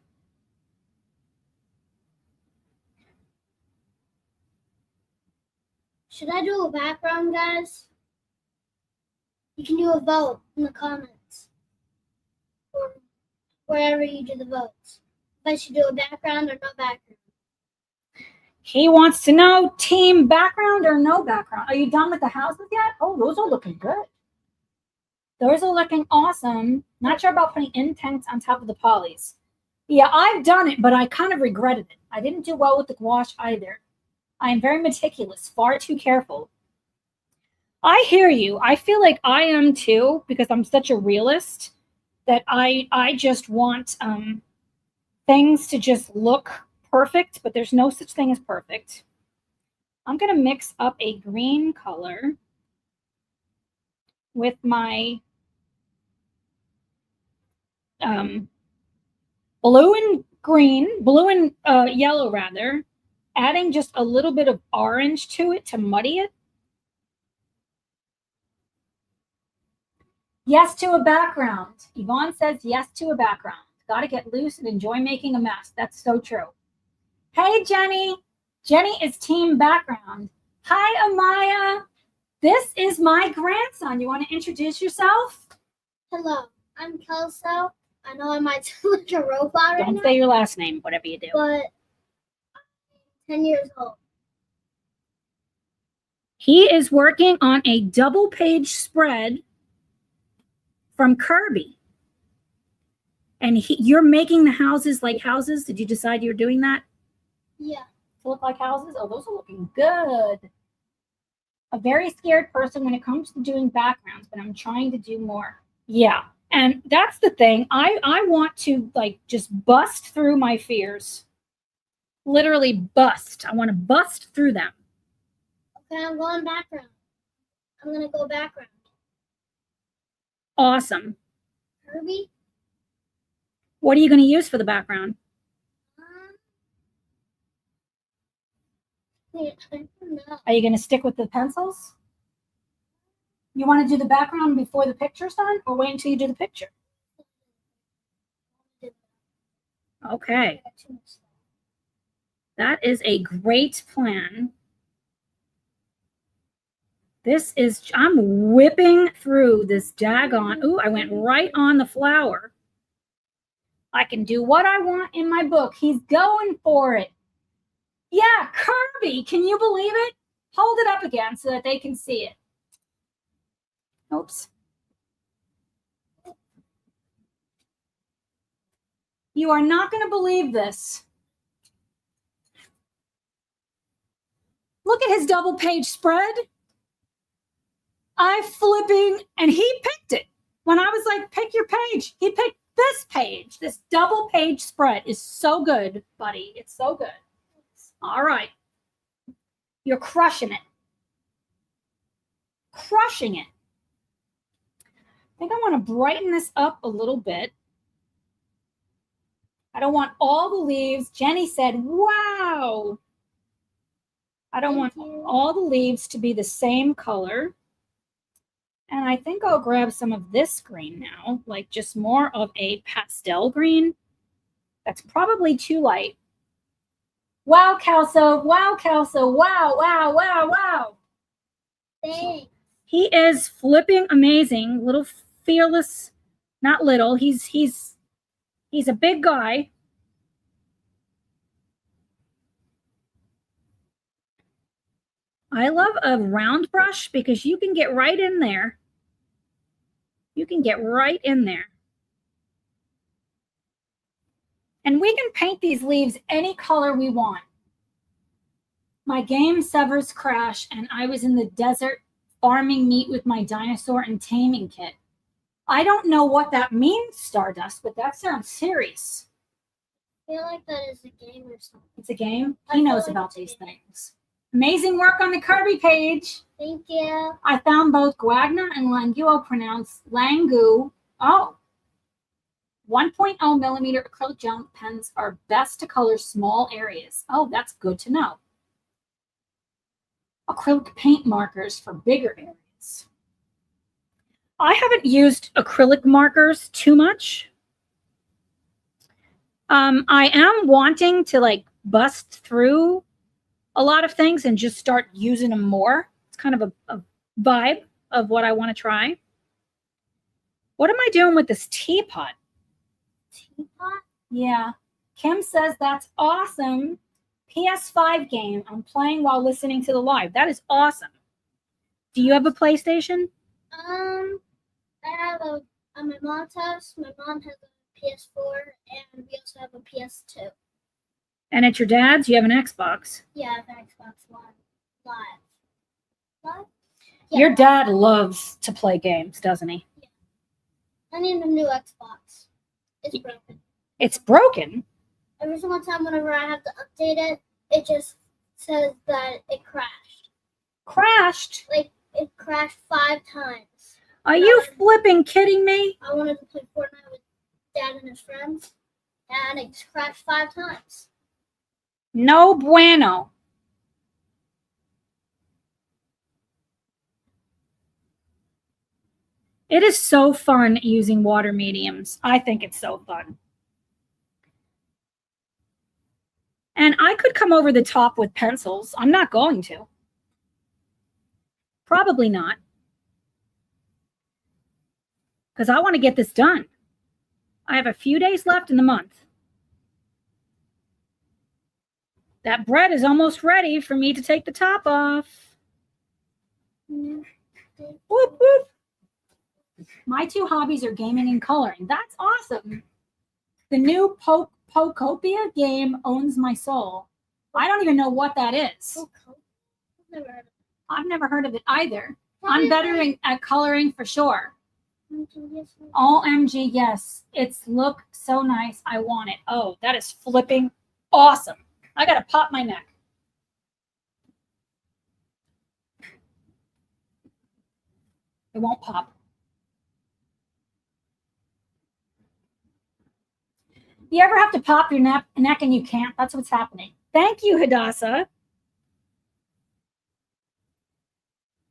Should I do a background, guys? You can do a vote in the comments. Or wherever you do the votes. If I should do a background or no background. He wants to know team background or no background. Are you done with the houses yet? Oh, those are looking good. Those are looking awesome. Not sure about putting intents on top of the polys. Yeah, I've done it, but I kind of regretted it. I didn't do well with the gouache either. I am very meticulous, far too careful. I hear you. I feel like I am too, because I'm such a realist that I just want things to just look perfect, but there's no such thing as perfect. I'm going to mix up a green color with my blue and yellow rather, adding just a little bit of orange to it to muddy it. Yes to a background. Yvonne says yes to a background. Got to get loose and enjoy making a mess. That's so true. Hey, Jenny. Jenny is team background. Hi, Amaya. This is my grandson. You want to introduce yourself? Hello, I'm Kelso. I know I might sound like a robot right now. Don't say your last name, whatever you do. But I'm 10 years old. He is working on a double-page spread from Kirby. And you're making the houses like houses? Did you decide you're doing that? Yeah. To look like houses? Oh, those are looking good. A very scared person when it comes to doing backgrounds, but I'm trying to do more. Yeah. And that's the thing. I want to just bust through my fears. Literally bust. I want to bust through them. Okay, I'm going background. I'm going to go background. Awesome. Kirby? What are you going to use for the background? I don't know. Are you going to stick with the pencils? You want to do the background before the picture's done, or wait until you do the picture? Okay. That is a great plan. This is, I'm whipping through this daggone. Ooh, I went right on the flower. I can do what I want in my book. He's going for it. Yeah, Kirby, can you believe it? Hold it up again so that they can see it. Oops. You are not going to believe this. Look at his double page spread. I'm flipping, and he picked it. When I was like, pick your page, he picked this page. This double page spread is so good, buddy. It's so good. All right. You're crushing it. Crushing it. I think I want to brighten this up a little bit. I don't want all the leaves. Jenny said, wow. I don't want all the leaves to be the same color. And I think I'll grab some of this green now, like just more of a pastel green. That's probably too light. Wow, Kelso. Wow, Kelso. Wow, wow, wow, wow. Thanks. He is flipping amazing. Little fearless, not little. He's a big guy. I love a round brush because you can get right in there. You can get right in there. And we can paint these leaves any color we want. My game servers crash and I was in the desert farming meat with my dinosaur and taming kit. I don't know what that means, Stardust, but that sounds serious. I feel like that is a game or something. It's a game? He knows about these things. Amazing work on the Kirby page. Thank you. I found both Guagna and Languo pronounced Langu. Oh. 1.0 millimeter acrylic gel pens are best to color small areas. Oh, that's good to know. Acrylic paint markers for bigger areas. I haven't used acrylic markers too much. I am wanting to like bust through a lot of things and just start using them more. It's kind of a vibe of what I want to try. What am I doing with this teapot? Teapot? Yeah. Kim says that's awesome. PS5 game I'm playing while listening to the live. That is awesome. Do you have a PlayStation? I have at my mom's house. My mom has a PS4 and we also have a PS2. And at your dad's, you have an Xbox. Yeah, I have an Xbox One Live. Yeah. Your dad loves to play games, doesn't he? Yeah. I need a new Xbox. It's broken. It's broken? Every single time whenever I have to update it, it just says that it crashed. Crashed? Like, it crashed 5 times. Are you flipping kidding me? I wanted to play Fortnite with Dad and his friends, and it just crashed 5 times. No bueno. It is so fun using water mediums. I think it's so fun. And I could come over the top with pencils. I'm not going to. Probably not. Because I want to get this done. I have a few days left in the month. That bread is almost ready for me to take the top off. Whoop, whoop. My 2 hobbies are gaming and coloring. That's awesome. The new Pokopia game owns my soul. I don't even know what that is. I've never heard of it either. I'm better at coloring for sure. OMG, yes. It's look so nice. I want it. Oh, that is flipping awesome. I got to pop my neck. It won't pop. You ever have to pop your neck and you can't? That's what's happening. Thank you, Hadassah.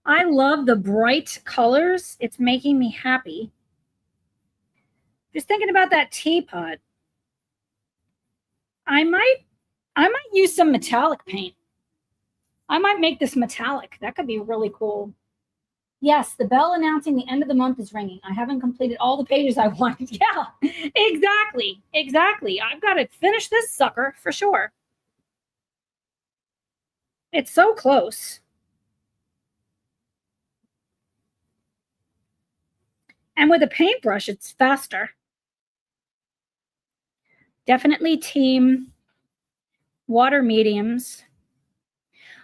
I love the bright colors. It's making me happy. Just thinking about that teapot. I might use some metallic paint. I might make this metallic. That could be really cool. Yes, the bell announcing the end of the month is ringing. I haven't completed all the pages I wanted. Yeah, exactly. Exactly. I've got to finish this sucker for sure. It's so close. And with a paintbrush, it's faster. Definitely team water mediums.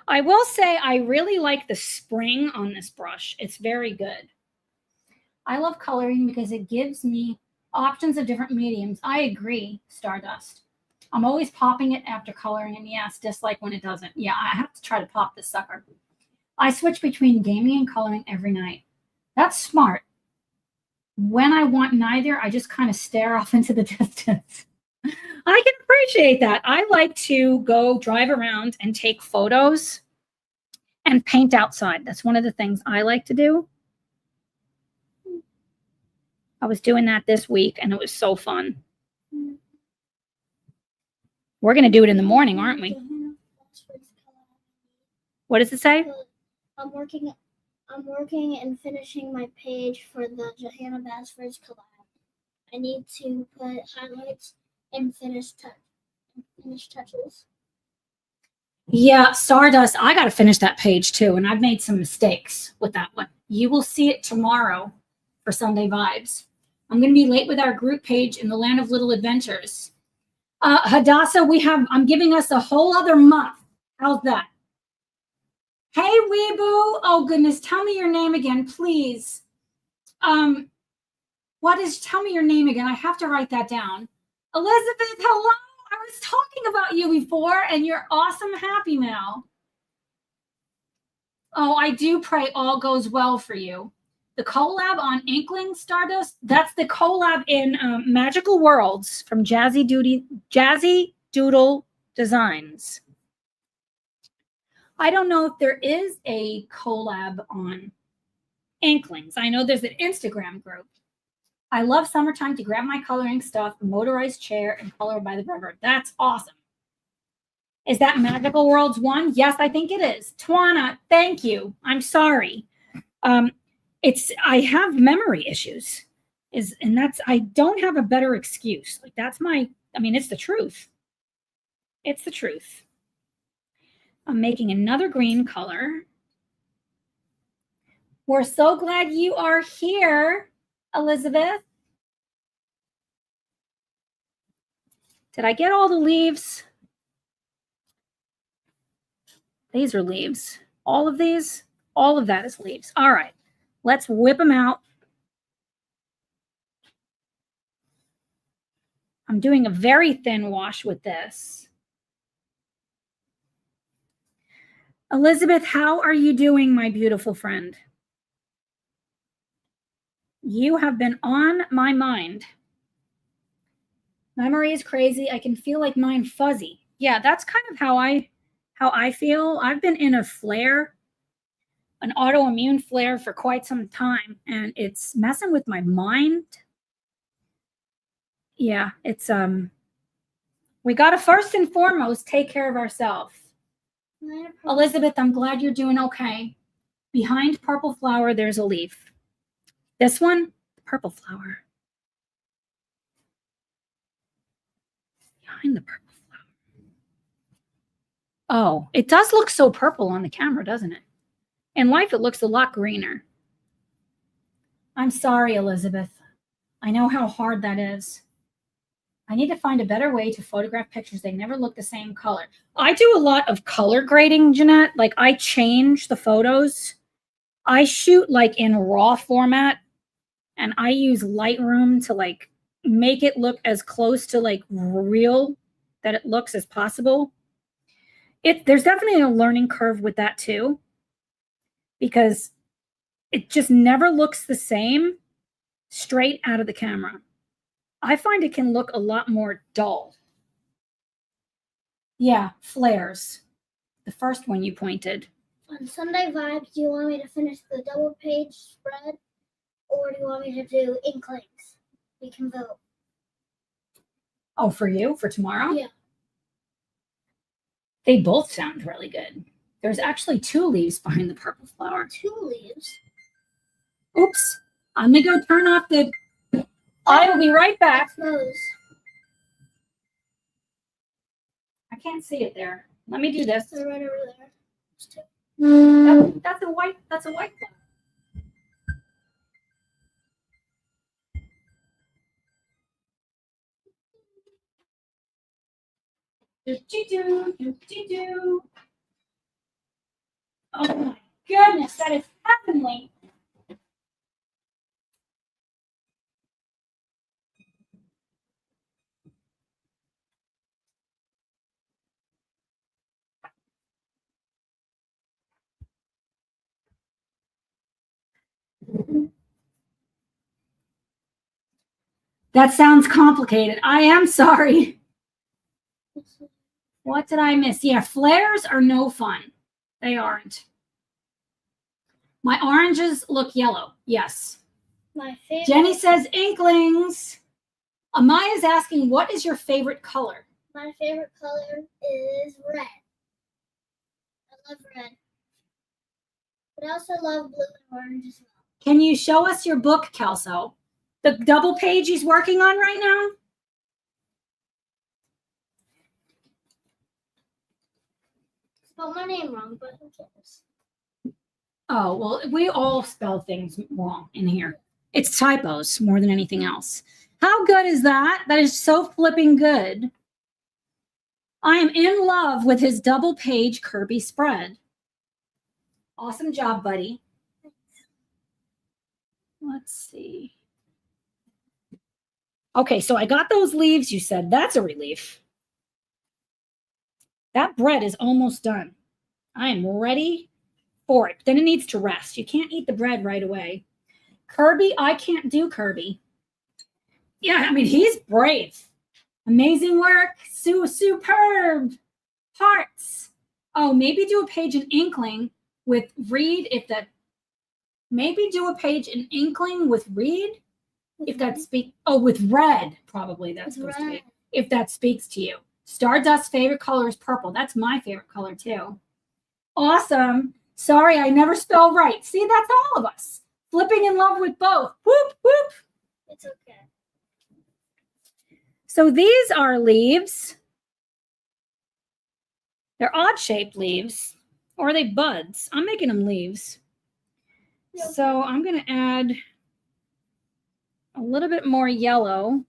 I will say I really like the spring on this brush. It's very good. I love coloring because it gives me options of different mediums. I agree, Stardust. I'm always popping it after coloring, and yes, dislike when it doesn't. Yeah, I have to try to pop this sucker. I switch between gaming and coloring every night. That's smart. When I want neither, I just kind of stare off into the distance. I can appreciate that. I like to go drive around and take photos and paint outside. That's one of the things I like to do. I was doing that this week, and it was so fun. We're going to do it in the morning, aren't we? What does it say? I'm working and finishing my page for the Johanna Basford's collab. I need to put highlights and finish touches. Yeah, Stardust, I got to finish that page too, and I've made some mistakes with that one. You will see it tomorrow for Sunday Vibes. I'm going to be late with our group page in the Land of Little Adventures. Hadassah, I'm giving us a whole other month. How's that? Hey, Weeboo. Oh, goodness. Tell me your name again, please. Tell me your name again. I have to write that down. Elizabeth, hello. I was talking about you before, and you're awesome happy now. Oh, I do pray all goes well for you. The collab on Inkling Stardust, that's the collab in Magical Worlds from Jazzy Doodle Designs. I don't know if there is a collab on Inklings. I know there's an Instagram group. I love summertime to grab my coloring stuff, a motorized chair, and color by the river. That's awesome. Is that Magical Worlds 1? Yes, I think it is. Twana, thank you. I'm sorry. I have memory issues. I don't have a better excuse. Like it's the truth. It's the truth. I'm making another green color. We're so glad you are here, Elizabeth. Did I get all the leaves? These are leaves. All of these? All of that is leaves. All right. Let's whip them out. I'm doing a very thin wash with this. Elizabeth, how are you doing, my beautiful friend? You have been on my mind. Memory is crazy. I can feel like mine fuzzy. Yeah, that's kind of how I feel. I've been in a flare, an autoimmune flare for quite some time, and it's messing with my mind. Yeah, it's we got to first and foremost take care of ourselves. Elizabeth, I'm glad you're doing okay. Behind purple flower, there's a leaf. This one, purple flower. Behind the purple flower. Oh, it does look so purple on the camera, doesn't it? In life, it looks a lot greener. I'm sorry, Elizabeth. I know how hard that is. I need to find a better way to photograph pictures. They never look the same color. I do a lot of color grading, Jeanette. Like, I change the photos. I shoot like in raw format, and I use Lightroom to like make it look as close to like real that it looks as possible. There's definitely a learning curve with that too, because it just never looks the same straight out of the camera. I find it can look a lot more dull. Yeah, flares. The first one you pointed. On Sunday Vibes, do you want me to finish the double page spread, or do you want me to do Inklings? We can vote. Oh, for you? For tomorrow? Yeah. They both sound really good. There's actually 2 leaves behind the purple flower. 2 leaves? Oops. I'm going to go turn off the... I will be right back. That's those. I can't see it there. Let me do this. They're right over there. That's a white cloud. Do. Oh my goodness, that is heavenly. That sounds complicated. I am sorry. What did I miss? Yeah, flares are no fun. They aren't. My oranges look yellow. Yes. My favorite. Jenny says inklings. Amaya's asking, what is your favorite color? My favorite color is red. I love red. But I also love blue and orange as well. Can you show us your book, Kelso? The double page he's working on right now? Spelled my name wrong, but who cares? Oh, well, we all spell things wrong in here. It's typos more than anything else. How good is that? That is so flipping good. I am in love with his double page Kirby spread. Awesome job, buddy. Let's see. Okay, so I got those leaves you said. That's a relief. That bread is almost done. I am ready for it. Then it needs to rest. You can't eat the bread right away. Kirby, I can't do Kirby. Yeah, I mean, he's brave. Amazing work. Superb. Hearts. Oh, maybe do a page in Inkling with Read if that. Maybe do a page in Inkling with Read if that speaks. Oh, with Red, probably that's supposed to be. If that speaks to you. Stardust's favorite color is purple. That's my favorite color too. Awesome. Sorry, I never spell right. See, that's all of us. Flipping in love with both. Whoop, whoop. It's okay. So these are leaves. They're odd-shaped leaves. Or are they buds? I'm making them leaves. Yep. So I'm going to add a little bit more yellow.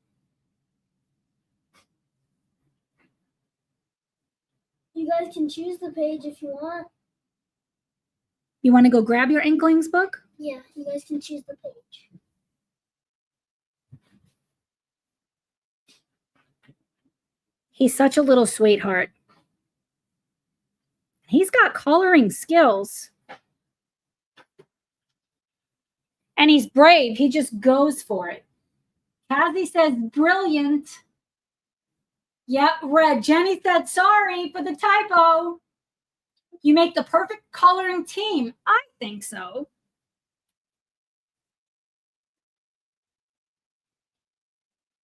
You guys can choose the page if you want. You want to go grab your Inklings book? Yeah, you guys can choose the page. He's such a little sweetheart. He's got coloring skills. And he's brave. He just goes for it. Kathy says, brilliant. Yep, red. Jenny said, sorry for the typo. You make the perfect coloring team. I think so.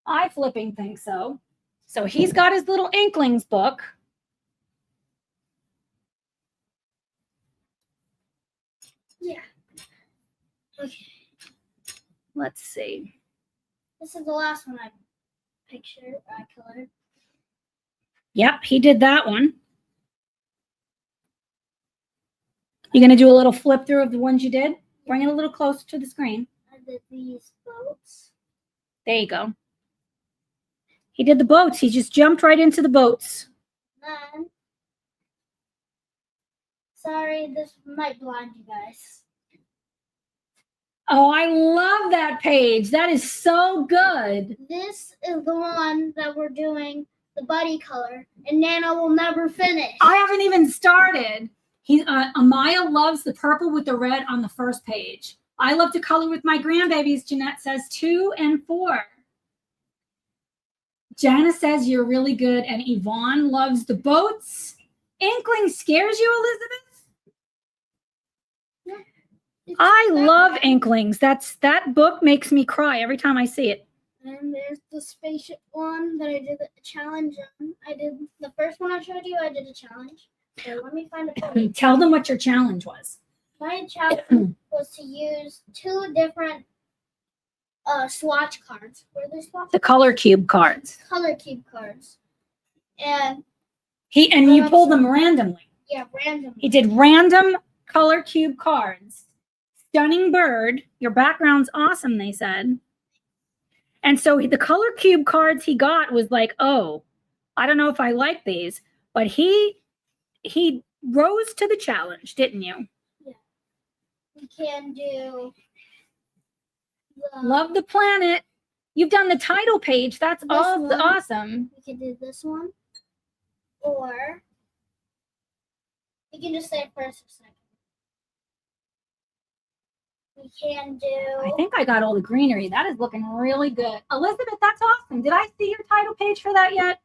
I flipping think so. So he's got his little Inklings book. Yeah. Okay. Let's see. This is the last one I colored. Yep, he did that one. You going to do a little flip through of the ones you did? Bring it a little closer to the screen. I did these boats. There you go. He did the boats. He just jumped right into the boats. Then, sorry, this might blind you guys. Oh, I love that page. That is so good. This is the one that we're doing the buddy color, and Nana will never finish. I haven't even started. Amaya loves the purple with the red on the first page. I love to color with my grandbabies. Jeanette says 2 and 4. Jana says you're really good, and Yvonne loves the boats. Inkling scares you, Elizabeth? Yeah. I love Inklings. That book makes me cry every time I see it. And there's the spaceship one that I did a challenge on. I did the first one I showed you. I did a challenge. So let me find a photo. Tell them what your challenge was. My challenge was to use 2 different swatch cards. Were they swatch? The color cube cards. Color cube cards. And You pulled them randomly. yeah, randomly. He did random color cube cards. Stunning bird. Your background's awesome, they said. And so the color cube cards he got was like, oh, I don't know if I like these, but he rose to the challenge, didn't you? Yeah. We can do Love the planet. You've done the title page. That's all one. awesome. We can do this one. Or we can just say first or second. We can do I think I got all the greenery. That is looking really good. Elizabeth, that's awesome. Did I see your title page for that yet?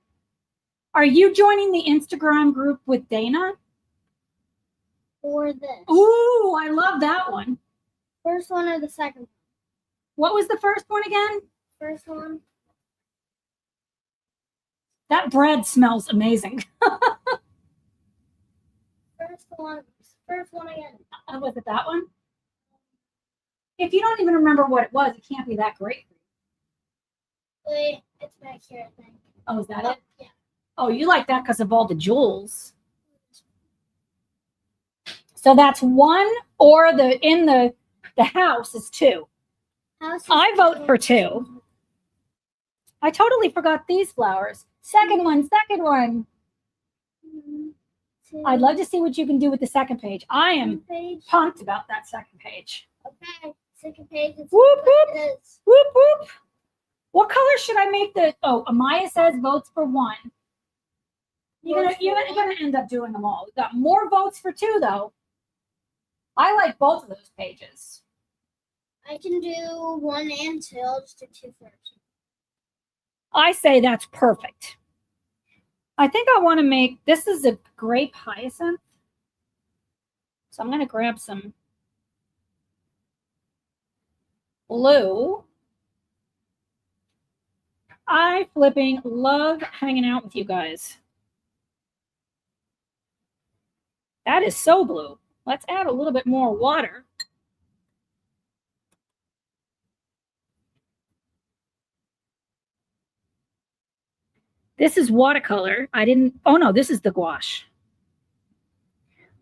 Are you joining the Instagram group with Dana? or this. Ooh, I love that one. First one or the second one? What was the first one again? First one. That bread smells amazing. First one. First one again. Was it that one? If you don't even remember what it was, it can't be that great. Wait, it's back here, I think. Oh, is that it? Yeah. Oh, you like that because of all the jewels. So that's one, or in the house is two. House is I vote for two. I totally forgot these flowers. Second one. Two. I'd love to see what you can do with the second page. I am Page. pumped about that second page. Okay, second page. Is Whoop, whoop. It is. Whoop, whoop. What color should I make the? Oh, Amaya says votes for one. You're gonna end up doing them all. We've got more votes for two, though. I like both of those pages. I can do 1 and 2. I'll just do 2 first. I say that's perfect. I think I want to make, this is a grape hyacinth. So I'm going to grab some blue. I flipping love hanging out with you guys. That is so blue. Let's add a little bit more water. This is watercolor. Oh no, this is the gouache.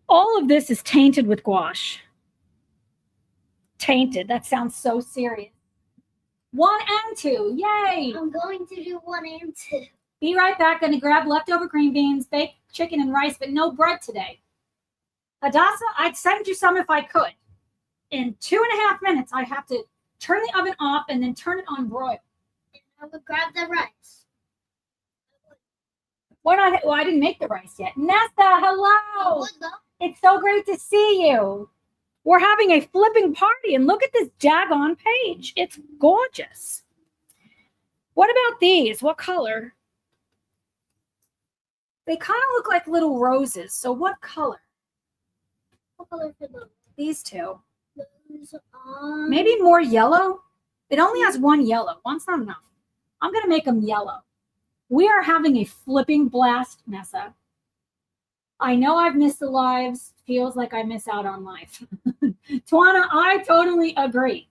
All of this is tainted with gouache. Tainted, that sounds so serious. 1 and 2, yay! I'm going to do 1 and 2. Be right back, gonna grab leftover green beans, baked chicken and rice, but no bread today. Hadassah, I'd send you some if I could. In 2.5 minutes, I have to turn the oven off and then turn it on broil. And I would grab the rice. Why not? Well, I didn't make the rice yet. Nesta, hello. It's so great to see you. We're having a flipping party, and look at this daggone page. It's gorgeous. What about these? What color? They kind of look like little roses. So what color? What color for those? These two. Those Maybe more yellow. It only has one yellow. One's not enough. I'm going to make them yellow. We are having a flipping blast, Nessa. I know I've missed the lives. Feels like I miss out on life. Tawana, I totally agree.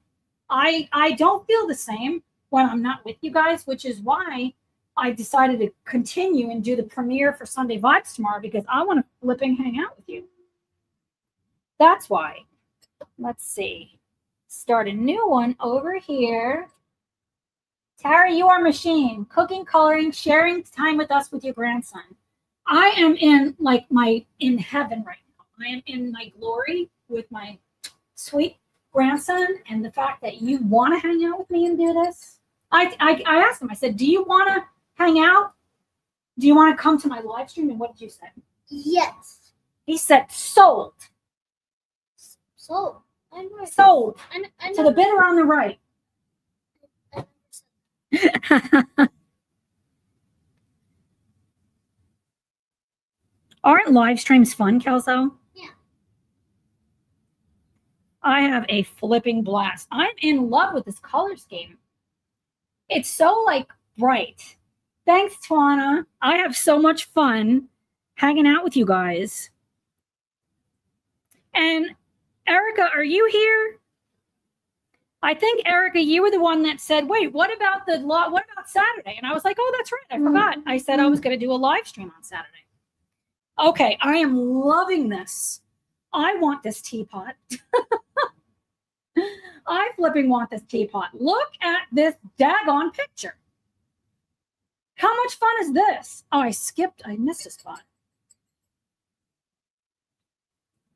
I don't feel the same when I'm not with you guys, which is why I decided to continue and do the premiere for Sunday Vibes tomorrow, because I want to flipping hang out with you. That's why. Let's see. Start a new one over here. Tara, you are machine. Cooking, coloring, sharing time with us with your grandson. I am in heaven right now. I am in my glory with my sweet grandson, and the fact that you want to hang out with me and do this. I asked him, I said, do you want to hang out? Do you want to come to my live stream? And what did you say? Yes. He said, sold. Sold. Sold. I To the bidder on the right. Aren't live streams fun, Kelso? Yeah. I have a flipping blast. I'm in love with this color scheme. It's so bright. Thanks, Tawana. I have so much fun hanging out with you guys. And Erica, are you here? I think, Erica, you were the one that said, wait, what about Saturday? And I was like, oh, that's right. I forgot. I said I was going to do a live stream on Saturday. Okay, I am loving this. I want this teapot. I flipping want this teapot. Look at this daggone picture. How much fun is this? Oh, I missed a spot.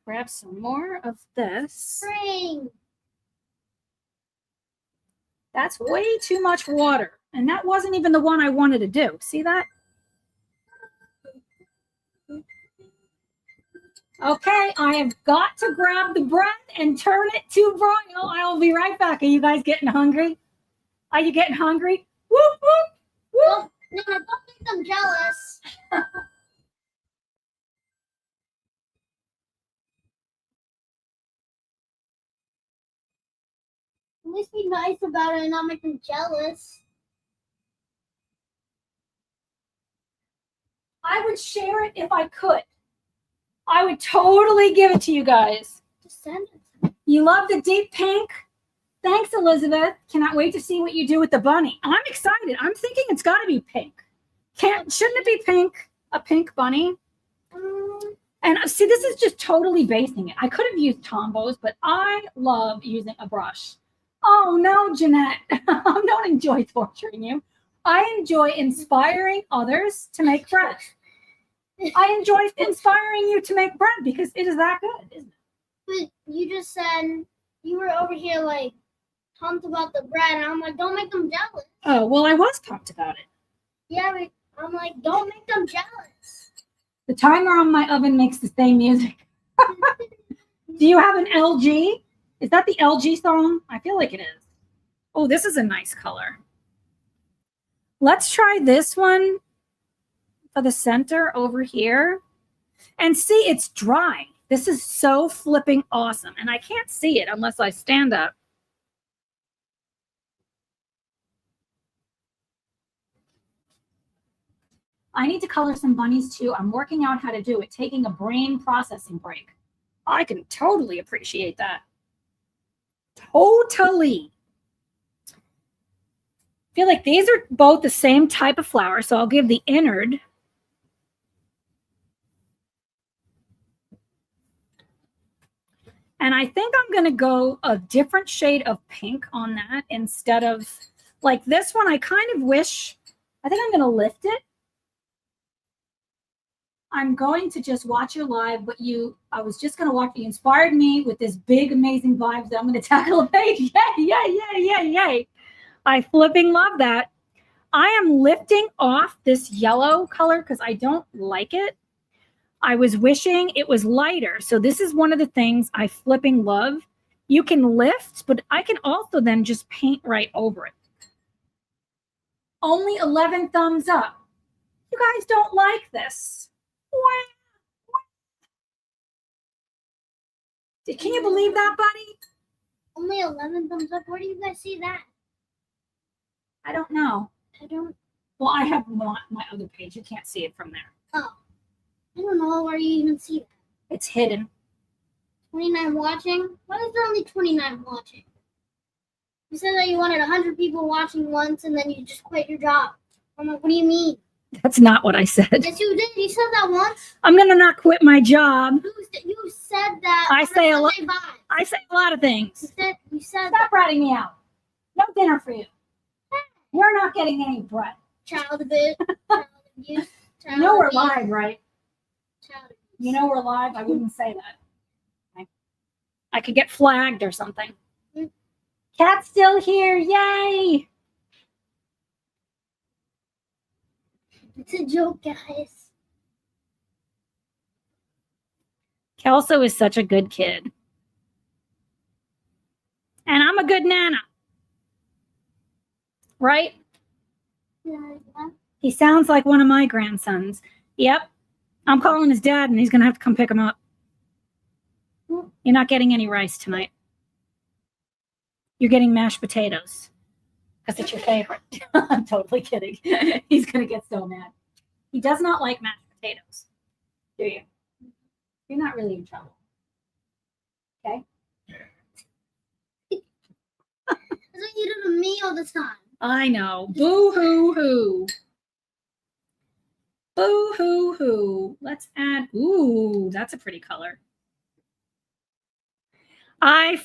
Grab some more of this. Spring. That's way too much water. And that wasn't even the one I wanted to do. See that? Okay, I have got to grab the bread and turn it to broil. I'll be right back. Are you guys getting hungry? Are you getting hungry? Whoop, whoop, whoop. No, don't make them jealous. At least be nice about it and not make them jealous. I would share it if I could. I would totally give it to you guys. Just send it. You love the deep pink? Thanks, Elizabeth. Cannot wait to see what you do with the bunny. I'm excited. I'm thinking it's got to be pink. Shouldn't it be pink? A pink bunny? And see, this is just totally basing it. I could have used Tombows, but I love using a brush. Oh, no, Jeanette. I don't enjoy torturing you. I enjoy inspiring others to make bread. I enjoy inspiring you to make bread because it is that good, isn't it? But you just said you were over here like pumped about the bread, and I'm like, don't make them jealous. Oh, well, I was pumped about it. Yeah, but I'm like, don't make them jealous. The timer on my oven makes the same music. Do you have an LG? Is that the LG song? I feel like it is. Oh, this is a nice color. Let's try this one for the center over here. And see, it's dry. This is so flipping awesome. And I can't see it unless I stand up. I need to color some bunnies too. I'm working out how to do it, taking a brain processing break. I can totally appreciate that. Totally. I feel like these are both the same type of flower, so I'll give the innard. And I think I'm going to go a different shade of pink on that instead of like this one. I kind of wish, I think I'm going to lift it. I'm going to just watch your live, but I was just going to watch, you inspired me with this big, amazing vibes that I'm going to tackle a page. Yay, yay, yay, yay, yay. I flipping love that. I am lifting off this yellow color because I don't like it. I was wishing it was lighter. So this is one of the things I flipping love. You can lift, but I can also then just paint right over it. Only 11 thumbs up. You guys don't like this. Can you believe that, buddy? Only 11 thumbs up. Where do you guys see that? I don't know. I don't. Well, I have my other page. You can't see it from there. Oh. I don't know where you even see that. It's hidden. 29 watching? Why is there only 29 watching? You said that you wanted 100 people watching once and then you just quit your job. I'm like, what do you mean? That's not what I said. Yes, you did. You said that once. I'm going to not quit my job. You said that. I say a lot. Sunday vibe. I say a lot of things. You said Stop ratting me out. No dinner for you. You're not getting any bread. Child abuse. Child abuse. You know we're live, right? Child abuse. You know we're live. I wouldn't say that. I could get flagged or something. Cat's still here. Yay! It's a joke, guys. Kelso is such a good kid. And I'm a good nana. Right? Yeah. He sounds like one of my grandsons. Yep. I'm calling his dad and he's going to have to come pick him up. You're not getting any rice tonight. You're getting mashed potatoes. Because it's your favorite. I'm totally kidding. He's going to get so mad. He does not like mashed potatoes. Do you? You're not really in trouble. Okay? That's what you do to me all the time. I know. Boo hoo hoo. Boo hoo hoo. Let's add. Ooh, that's a pretty color. I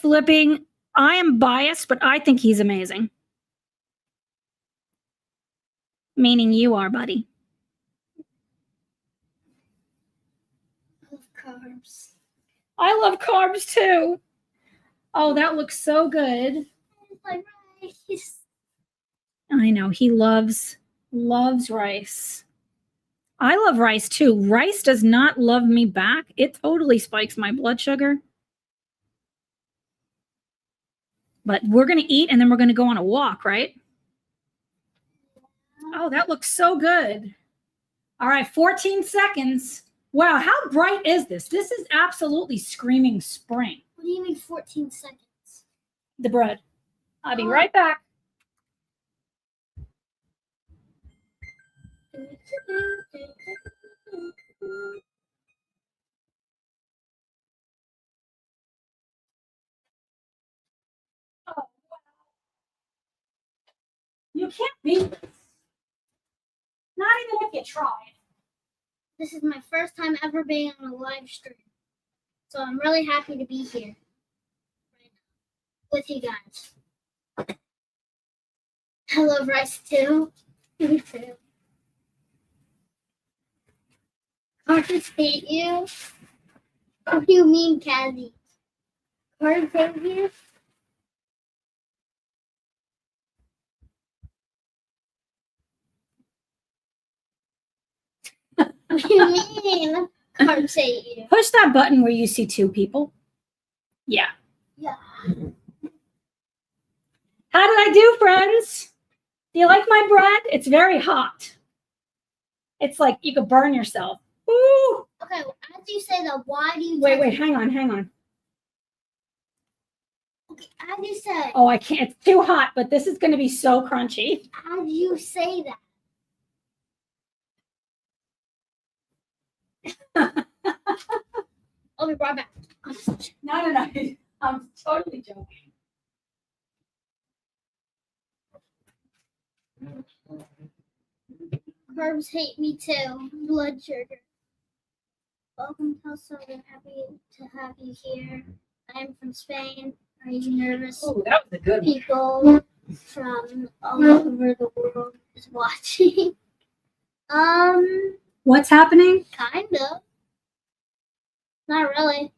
am biased, but I think he's amazing. Meaning you are, buddy. I love carbs. I love carbs too. Oh, that looks so good. Like rice. I know. He loves rice. I love rice too. Rice does not love me back. It totally spikes my blood sugar. But we're going to eat and then we're going to go on a walk, right? Oh, that looks so good. All right, 14 seconds. Wow, how bright is this? This is absolutely screaming spring. What do you mean 14 seconds? The bread. I'll be right back. Oh, you can't beat this. Not even if you tried. This is my first time ever being on a live stream. So I'm really happy to be here right now with you guys. I love rice too. Me too. Cards hate you? What do you mean, Cassie? Cards hate you? What do you mean? Cards hate you. Push that button where you see two people. Yeah. Yeah. How did I do, friends? Do you like my bread? It's very hot. It's like you could burn yourself. Ooh. Okay, as you say that, why do you Wait, hang on. Okay, as you say. Oh, I can't. It's too hot, but this is going to be so crunchy. As you say that. I'll be right back. No. I'm totally joking. Carbs hate me too. Blood sugar. Welcome, Kelso. I'm happy to have you here. I am from Spain. Are you nervous? Oh, that was a good one. People from all over the world is watching. What's happening? Kind of. Not really.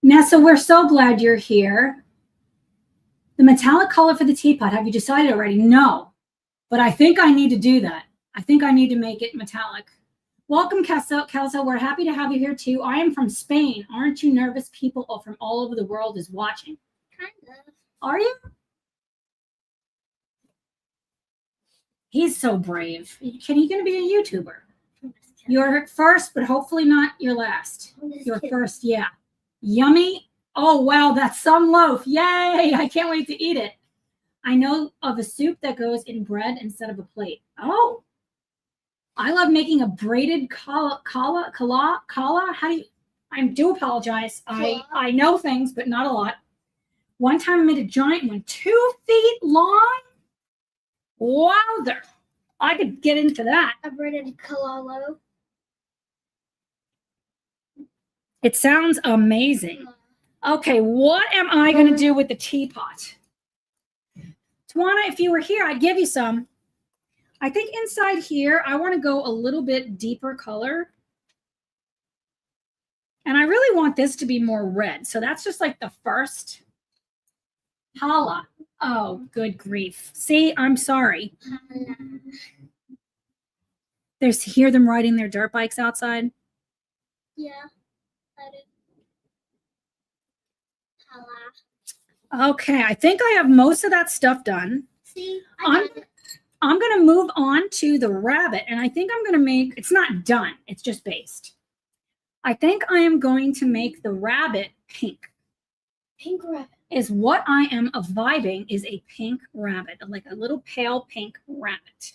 Nessa, we're so glad you're here. The metallic color for the teapot, have you decided already? No, but I think I need to do that. I think I need to make it metallic. Welcome, Kelso. We're happy to have you here too. I am from Spain. Aren't you nervous? People from all over the world is watching. Kind of. Are you? He's so brave. Can he going to be a YouTuber? You're first, but hopefully not your last. Your first, yeah. Yummy. Oh, wow, that's some loaf. Yay, I can't wait to eat it. I know of a soup that goes in bread instead of a plate. Oh, I love making a braided kala. How do you, I do apologize. I know things, but not a lot. One time I made a giant one, 2 feet long. Wowzer. I could get into that. A braided kalalo. It sounds amazing. Okay, what am I going to do with the teapot? Tawana, if you were here, I'd give you some. I think inside here, I want to go a little bit deeper color. And I really want this to be more red. So that's just like the first. Holla. Oh, good grief. See, I'm sorry. Hear them riding their dirt bikes outside. Yeah, I did. Okay, I think I have most of that stuff done. See, I'm going to move on to the rabbit, and I think I'm going to make, it's not done, it's just based. I think I am going to make the rabbit pink. Pink rabbit. Is what I am vibing is a pink rabbit, like a little pale pink rabbit.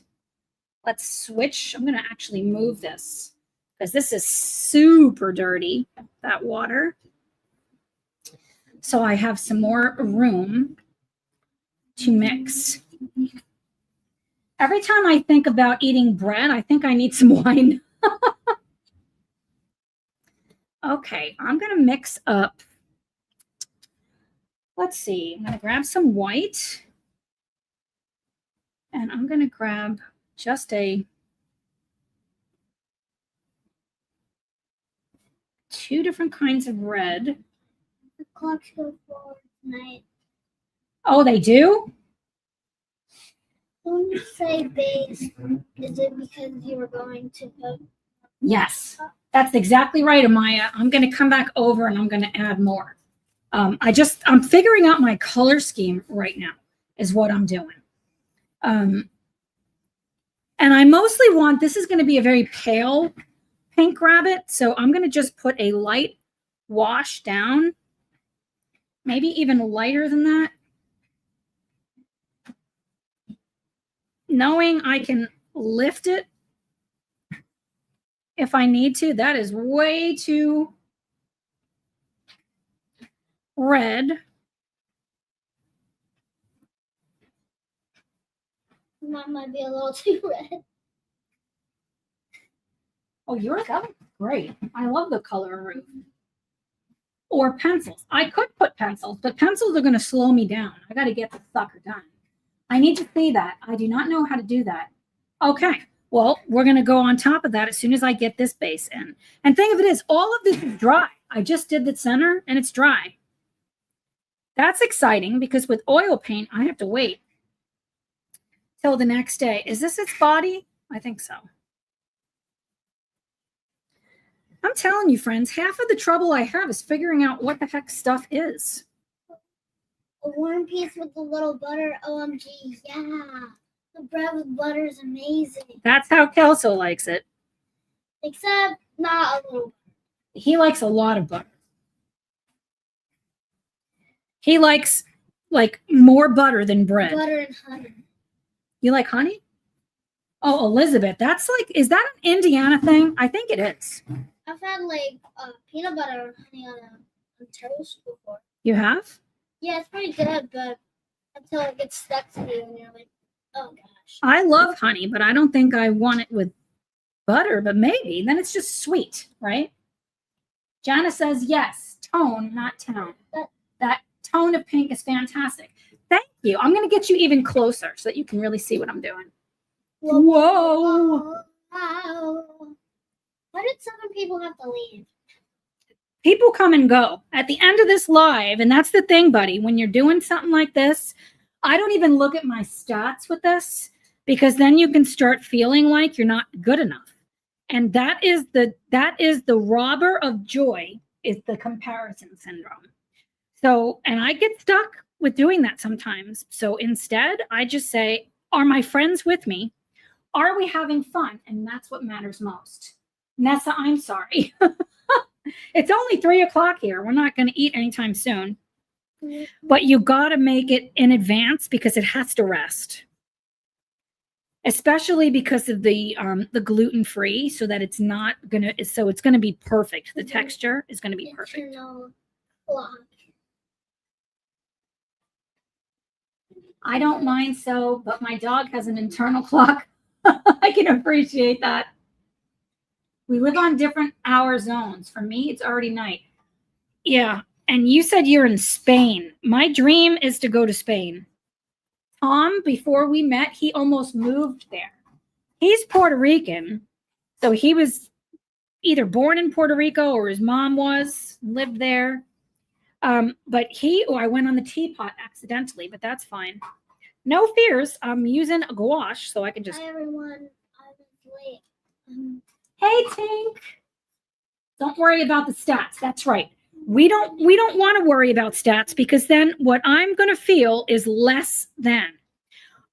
Let's switch. I'm going to actually move this because this is super dirty, that water. So I have some more room. to mix. Every time I think about eating bread, I think I need some wine. Okay, I'm going to mix up. Let's see. I'm going to grab some white. And I'm going to grab just two different kinds of red. The clocks go forward tonight. Oh, they do? When you say base, is it because you were going to put? Yes, that's exactly right, Amaya. I'm going to come back over and I'm going to add more. I'm figuring out my color scheme right now is what I'm doing. And I mostly want, this is going to be a very pale pink rabbit. So I'm going to just put a light wash down, maybe even lighter than that. Knowing I can lift it if I need to. That is way too red. That might be a little too red. Oh, yours? That looks great. I love the color roof. Or pencils. I could put pencils, but pencils are going to slow me down. I got to get the sucker done. I need to see that. I do not know how to do that. Okay. Well, we're going to go on top of that as soon as I get this base in. And thing of it is, all of this is dry. I just did the center and it's dry. That's exciting because with oil paint, I have to wait till the next day. Is this its body? I think so. I'm telling you, friends, half of the trouble I have is figuring out what the heck stuff is. A warm piece with a little butter. OMG, yeah. The bread with butter is amazing. That's how Kelso likes it. Except not a little. He likes a lot of butter. He likes like more butter than bread. Butter and honey. You like honey? Oh, Elizabeth, that's like, is that an Indiana thing? I think it is. I've had like peanut butter and honey on toast before. You have? Yeah, it's pretty good, but until it gets stuck to you and you're like, oh gosh. I love honey, but I don't think I want it with butter, but maybe. Then it's just sweet, right? Jana says yes, tone, not town. That tone of pink is fantastic. Thank you. I'm going to get you even closer so that you can really see what I'm doing. Whoa. Wow. Why did some people have to leave? People come and go at the end of this live. And that's the thing, buddy. When you're doing something like this, I don't even look at my stats with this because then you can start feeling like you're not good enough. And that is the robber of joy, is the comparison syndrome. So, and I get stuck with doing that sometimes. So instead, I just say, are my friends with me? Are we having fun? And that's what matters most. Nessa, I'm sorry. It's only 3:00 here. We're not going to eat anytime soon. But you got to make it in advance because it has to rest. Especially because of the gluten-free, so that it's not going to, so it's going to be perfect. The texture is going to be perfect. I don't mind so, but my dog has an internal clock. I can appreciate that. We live on different hour zones. For me, it's already night. Yeah. And you said you're in Spain. My dream is to go to Spain. Tom, before we met, he almost moved there. He's Puerto Rican. So he was either born in Puerto Rico or his mom lived there. But I went on the teapot accidentally, but that's fine. No fears. I'm using a gouache, so I can just. Hi, everyone. I was late. Hey, Tink. Don't worry about the stats. That's right. We don't want to worry about stats because then what I'm going to feel is less than.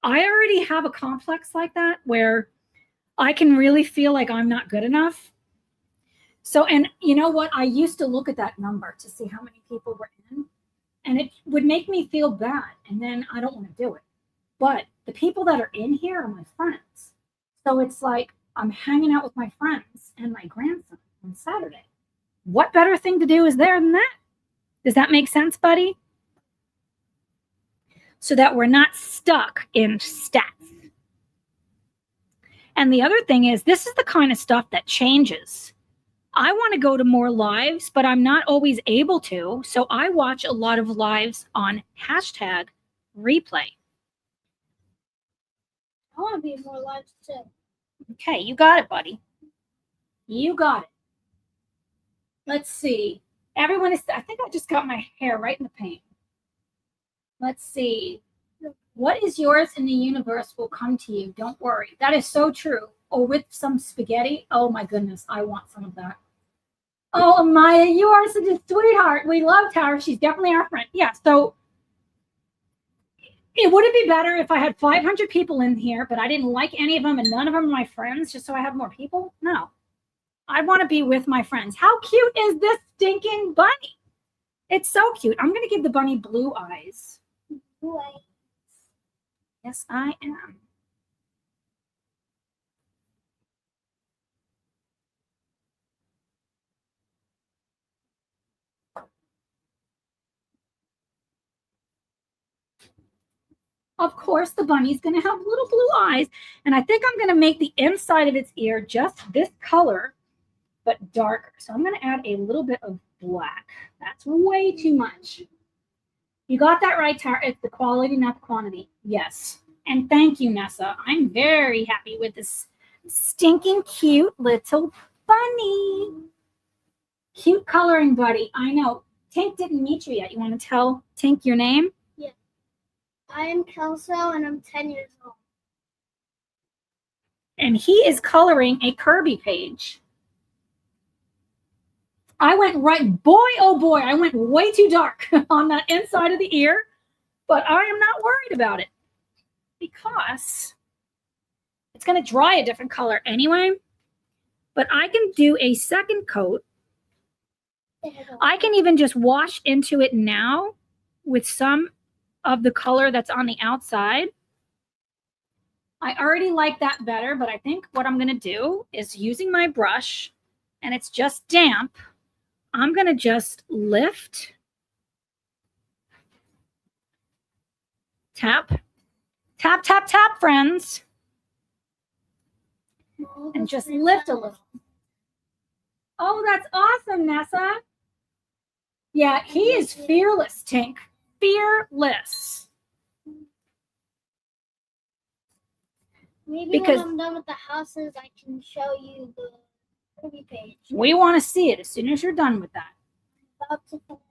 I already have a complex like that where I can really feel like I'm not good enough. So, and you know what? I used to look at that number to see how many people were in, and it would make me feel bad. And then I don't want to do it. But the people that are in here are my friends. So it's like I'm hanging out with my friends and my grandson on Saturday. What better thing to do is there than that? Does that make sense, buddy? so that we're not stuck in stats. And the other thing is, this is the kind of stuff that changes. I want to go to more lives, but I'm not always able to. So I watch a lot of lives on hashtag replay. I want to be in more lives too. Okay, you got it, buddy. You got it. Let's see. Everyone is, I think I just got my hair right in the paint. Let's see. What is yours in the universe will come to you. Don't worry. That is so true. Or with some spaghetti. Oh my goodness. I want some of that. Oh, Maya, you are such a sweetheart. We love Tara. She's definitely our friend. Yeah. So it wouldn't be better if I had 500 people in here, but I didn't like any of them and none of them are my friends just so I have more people? No. I want to be with my friends. How cute is this stinking bunny? It's so cute. I'm going to give the bunny blue eyes. Blue eyes. Yes, I am. Of course, the bunny's going to have little blue eyes. And I think I'm going to make the inside of its ear just this color, but darker. So I'm going to add a little bit of black. That's way too much. You got that right, Tara. It's the quality, not the quantity. Yes. And thank you, Nessa. I'm very happy with this stinking cute little bunny. Cute coloring, buddy. I know. Tink didn't meet you yet. You want to tell Tink your name? Yeah. I am Kelso and I'm 10 years old. And he is coloring a Kirby page. I went right, boy, oh boy, I went way too dark on that inside of the ear, but I am not worried about it because it's going to dry a different color anyway, but I can do a second coat. I can even just wash into it now with some of the color that's on the outside. I already like that better, but I think what I'm going to do is using my brush, and it's just damp, I'm going to just lift, tap, tap, tap, tap, friends, and just lift a little. Oh, that's awesome, Nessa. Yeah, he is fearless, Tink. Fearless. Maybe Because when I'm done with the houses, I can show you the Kirby page. we want to see it as soon as you're done with that. I'm about to finish.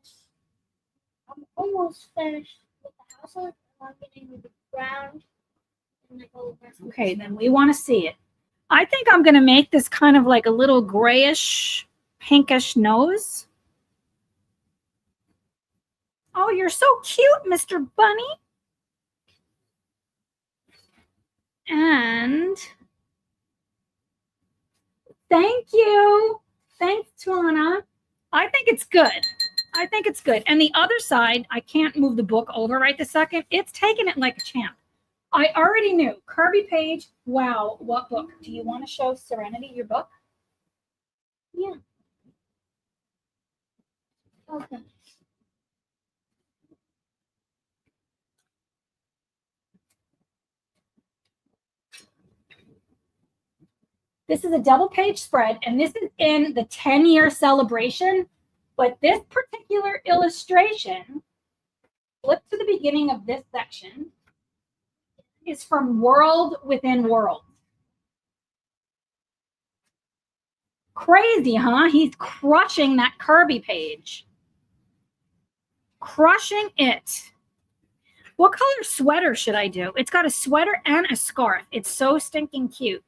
I'm almost finished with the houses. I'm getting with the ground and the whole rest. Okay, then we want to see it. I think I'm going to make this kind of like a little grayish, pinkish nose. Oh, you're so cute, Mr. Bunny. And thank you. Thanks, Twana. I think it's good. I think it's good. And the other side, I can't move the book over right this second. It's taking it like a champ. I already knew. Kirby page. Wow. What book? Do you want to show Serenity your book? Yeah. Okay. This is a double page spread, and this is in the 10-year celebration. But this particular illustration, flip to the beginning of this section, is from World Within World. Crazy, huh? He's crushing that Kirby page. Crushing it. What color sweater should I do? It's got a sweater and a scarf. It's so stinking cute.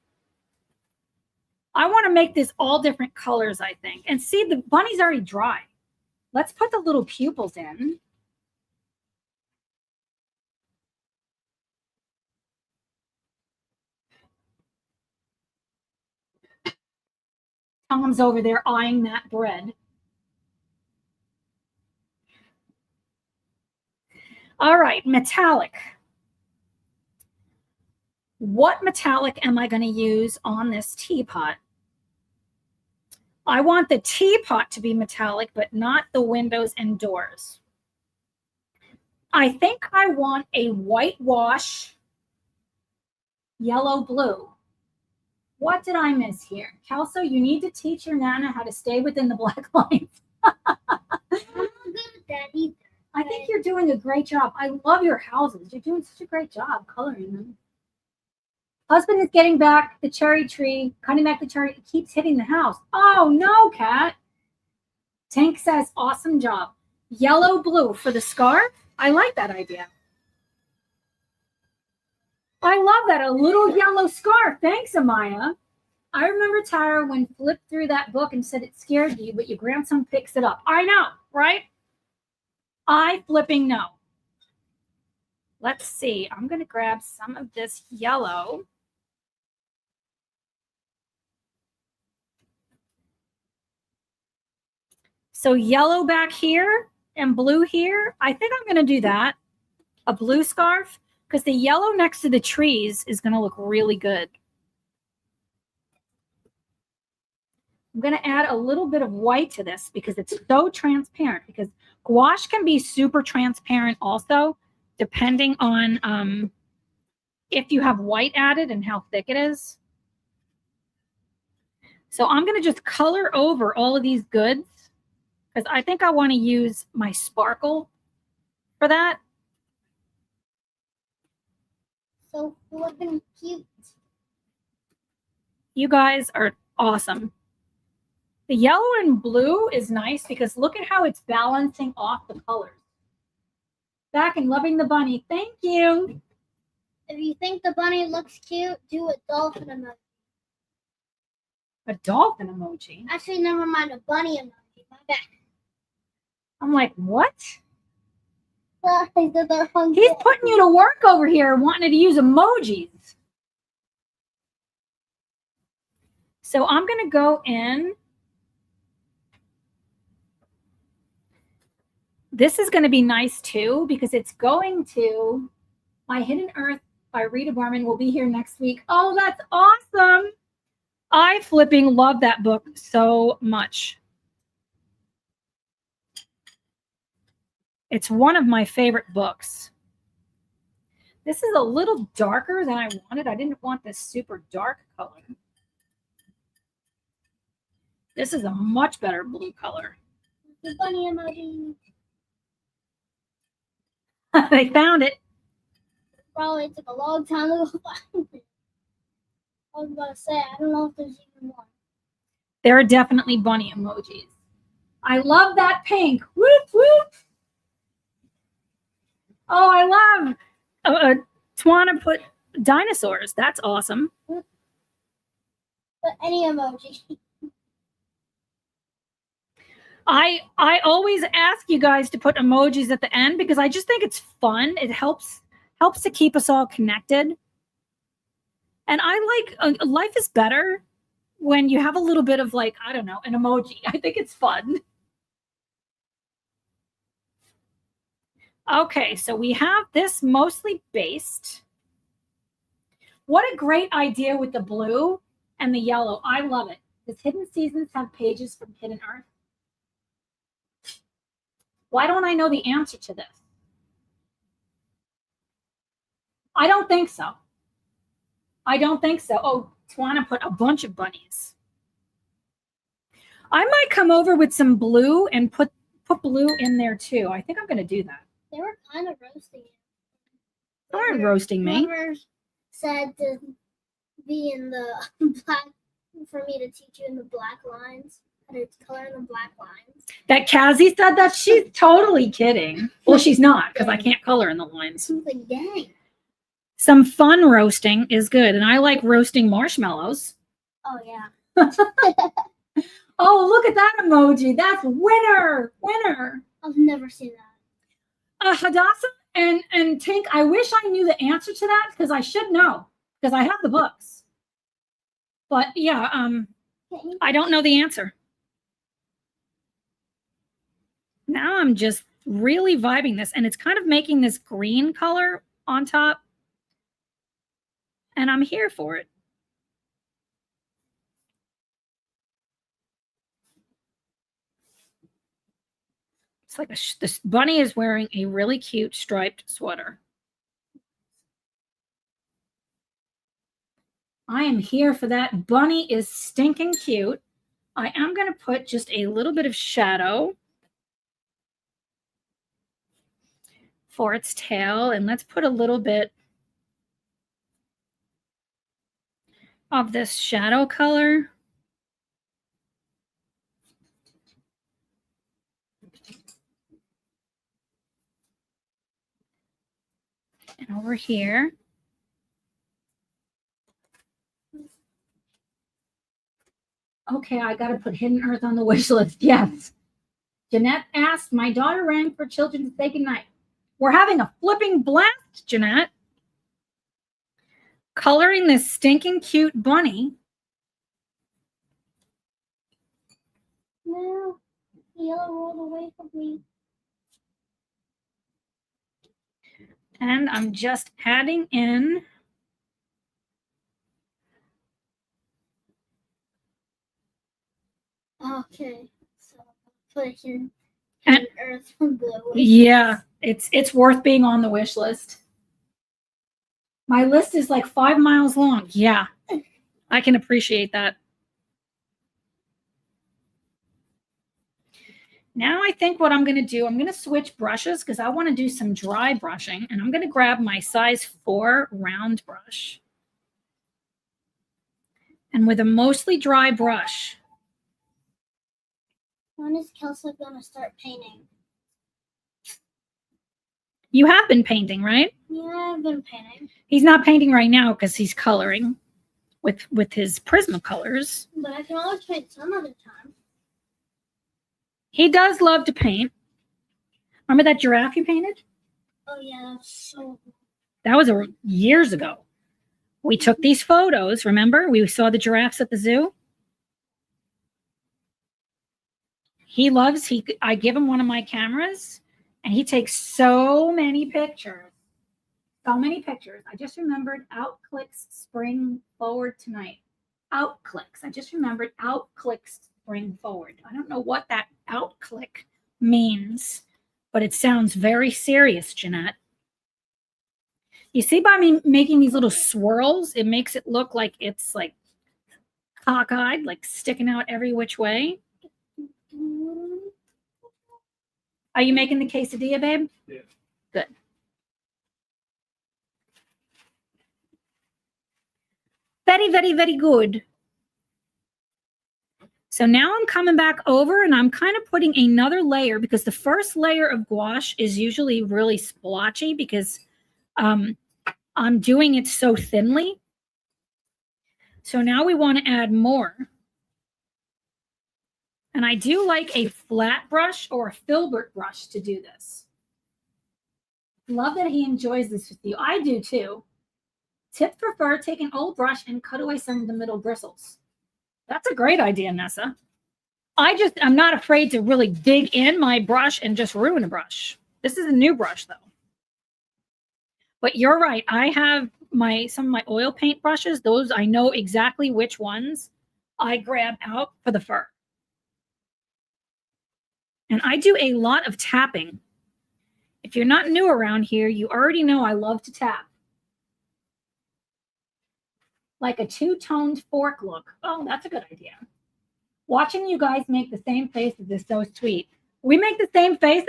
I want to make this all different colors, I think. And see, the bunny's already dry. Let's put the little pupils in. Tom's over there eyeing that bread. All right, metallic. What metallic am I going to use on this teapot? I want the teapot to be metallic, but not the windows and doors. I think I want a whitewash yellow blue. What did I miss here? Kelso, you need to teach your Nana how to stay within the black lines. I'm not good at that either. I think you're doing a great job. I love your houses. You're doing such a great job coloring them. Husband is getting back the cherry tree, cutting back the cherry. It keeps hitting the house. Oh, no, Kat. Tank says, awesome job. Yellow blue for the scarf. I like that idea. I love that. A little yellow scarf. Thanks, Amaya. I remember, Tara, when flipped through that book and said it scared you, but your grandson picks it up. I know, right? I flipping know. Let's see. I'm going to grab some of this yellow. So yellow back here and blue here. I think I'm going to do that. A blue scarf, because the yellow next to the trees is going to look really good. I'm going to add a little bit of white to this because it's so transparent, because gouache can be super transparent also, depending on if you have white added and how thick it is. So I'm going to just color over all of these goods, because I think I want to use my sparkle for that. So flipping cute. You guys are awesome. The yellow and blue is nice because look at how it's balancing off the colors. Back and loving the bunny. Thank you. If you think the bunny looks cute, do a dolphin emoji. A dolphin emoji. Actually, never mind, a bunny emoji. My bad. I'm like, what? Sorry, they're hungry. He's putting you to work over here, wanting to use emojis. So I'm going to go in. This is going to be nice too, because it's going to My Hidden Earth by Rita Barman will be here next week. Oh, that's awesome. I flipping love that book so much. It's one of my favorite books. This is a little darker than I wanted. I didn't want this super dark color. This is a much better blue color. The bunny emoji. They found it. Probably took a long time to find it. I was about to say, I don't know if there's even one. There are definitely bunny emojis. I love that pink. Whoop, whoop. Oh, I love Twana put dinosaurs. That's awesome. But any emoji. I always ask you guys to put emojis at the end because I just think it's fun. It helps to keep us all connected. And I like life is better when you have a little bit of, like, I don't know, an emoji. I think it's fun. Okay, so we have this mostly based. What a great idea with the blue and the yellow. I love it. Does Hidden Seasons have pages from Hidden Earth? Why don't I know the answer to this? I don't think so. I don't think so. Oh, Twana put a bunch of bunnies. I might come over with some blue and put blue in there too. I think I'm going to do that. They were kind of roasting it. They weren't roasting me. Whoever said to be in the black, for me to teach you in the black lines, how to color in the black lines. That Cassie said that? She's totally kidding. Well, she's not, because I can't color in the lines. Like, dang. Some fun roasting is good, and I like roasting marshmallows. Oh, yeah. Oh, look at that emoji. That's winner. Winner. I've never seen that. Hadassah and Tink, I wish I knew the answer to that, because I should know, because I have the books. But yeah, I don't know the answer. Now I'm just really vibing this, and it's kind of making this green color on top. And I'm here for it. It's like this bunny is wearing a really cute striped sweater. I am here for that. Bunny is stinking cute. I am going to put just a little bit of shadow for its tail. And let's put a little bit of this shadow color. And over here. Okay, I got to put Hidden Earth on the wish list. Yes. Jeanette asked, my daughter rang for children to say goodnight. We're having a flipping blast, Jeanette. Coloring this stinking cute bunny. No, the yellow rolled away from me. And I'm just adding in Okay, so put it in Hidden Earth from the wish yeah, it's worth being on the wish list. My list is like 5 miles long. Yeah, I can appreciate that. Now I think what I'm going to do, I'm going to switch brushes because I want to do some dry brushing. And I'm going to grab my size 4 round brush. And with a mostly dry brush. When is Kelsey going to start painting? You have been painting, right? Yeah, I've been painting. He's not painting right now because he's coloring with his Prismacolors. But I can always paint some other time. He does love to paint. Remember that giraffe you painted? Oh, yeah, that's so cool. That was years ago. We took these photos, remember? We saw the giraffes at the zoo. He loves, I give him one of my cameras, and he takes so many pictures. So many pictures. I just remembered Outclicks Spring Forward tonight. Outclicks. I just remembered Outclicks Spring Forward. I don't know what that outclick means, but it sounds very serious, Jeanette. You see, by me making these little swirls, it makes it look like it's like cockeyed, like sticking out every which way. Are you making the quesadilla, babe? Yeah. Good. Very, very, very good. So now I'm coming back over and I'm kind of putting another layer because the first layer of gouache is usually really splotchy because I'm doing it so thinly. So now we want to add more. And I do like a flat brush or a filbert brush to do this. Love that he enjoys this with you. I do too. Tip prefer, take an old brush and cut away some of the middle bristles. That's a great idea, Nessa. I'm not afraid to really dig in my brush and just ruin a brush. This is a new brush though. But you're right. I have some of my oil paint brushes. Those I know exactly which ones I grab out for the fur. And I do a lot of tapping. If you're not new around here, you already know I love to tap. Like a two-toned fork look. Oh, that's a good idea. Watching you guys make the same faces is so sweet. We make the same faces?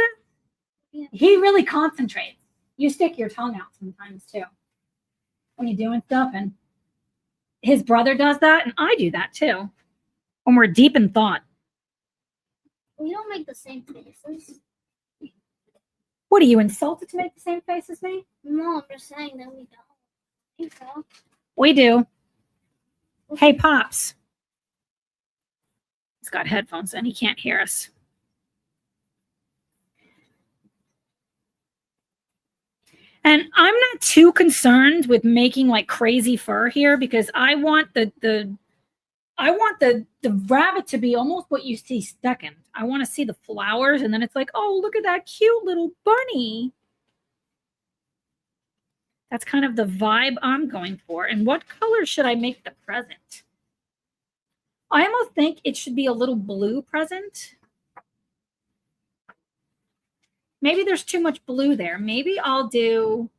Yeah. He really concentrates. You stick your tongue out sometimes too when you're doing stuff. And his brother does that, and I do that too when we're deep in thought. We don't make the same faces. What, are you insulted to make the same face as me? No, I'm just saying that we don't. I think so. We do. Hey, Pops. He's got headphones in. He can't hear us. And I'm not too concerned with making like crazy fur here because I want the rabbit to be almost what you see second. I want to see the flowers, and then it's like, oh, look at that cute little bunny. That's kind of the vibe I'm going for. And what color should I make the present? I almost think it should be a little blue present. Maybe there's too much blue there. Maybe I could do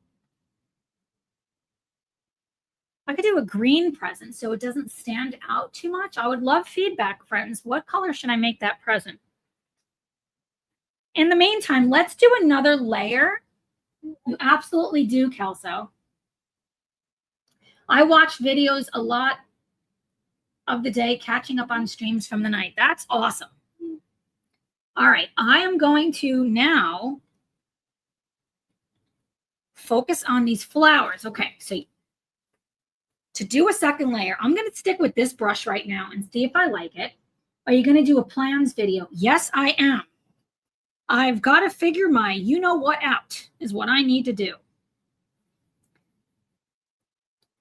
a green present so it doesn't stand out too much. I would love feedback, friends. What color should I make that present? In the meantime, let's do another layer. You absolutely do, Kelso. I watch videos a lot of the day, catching up on streams from the night. That's awesome. All right, I am going to now focus on these flowers. Okay, so to do a second layer, I'm going to stick with this brush right now and see if I like it. Are you going to do a plans video? Yes, I am. I've got to figure my you-know-what out is what I need to do.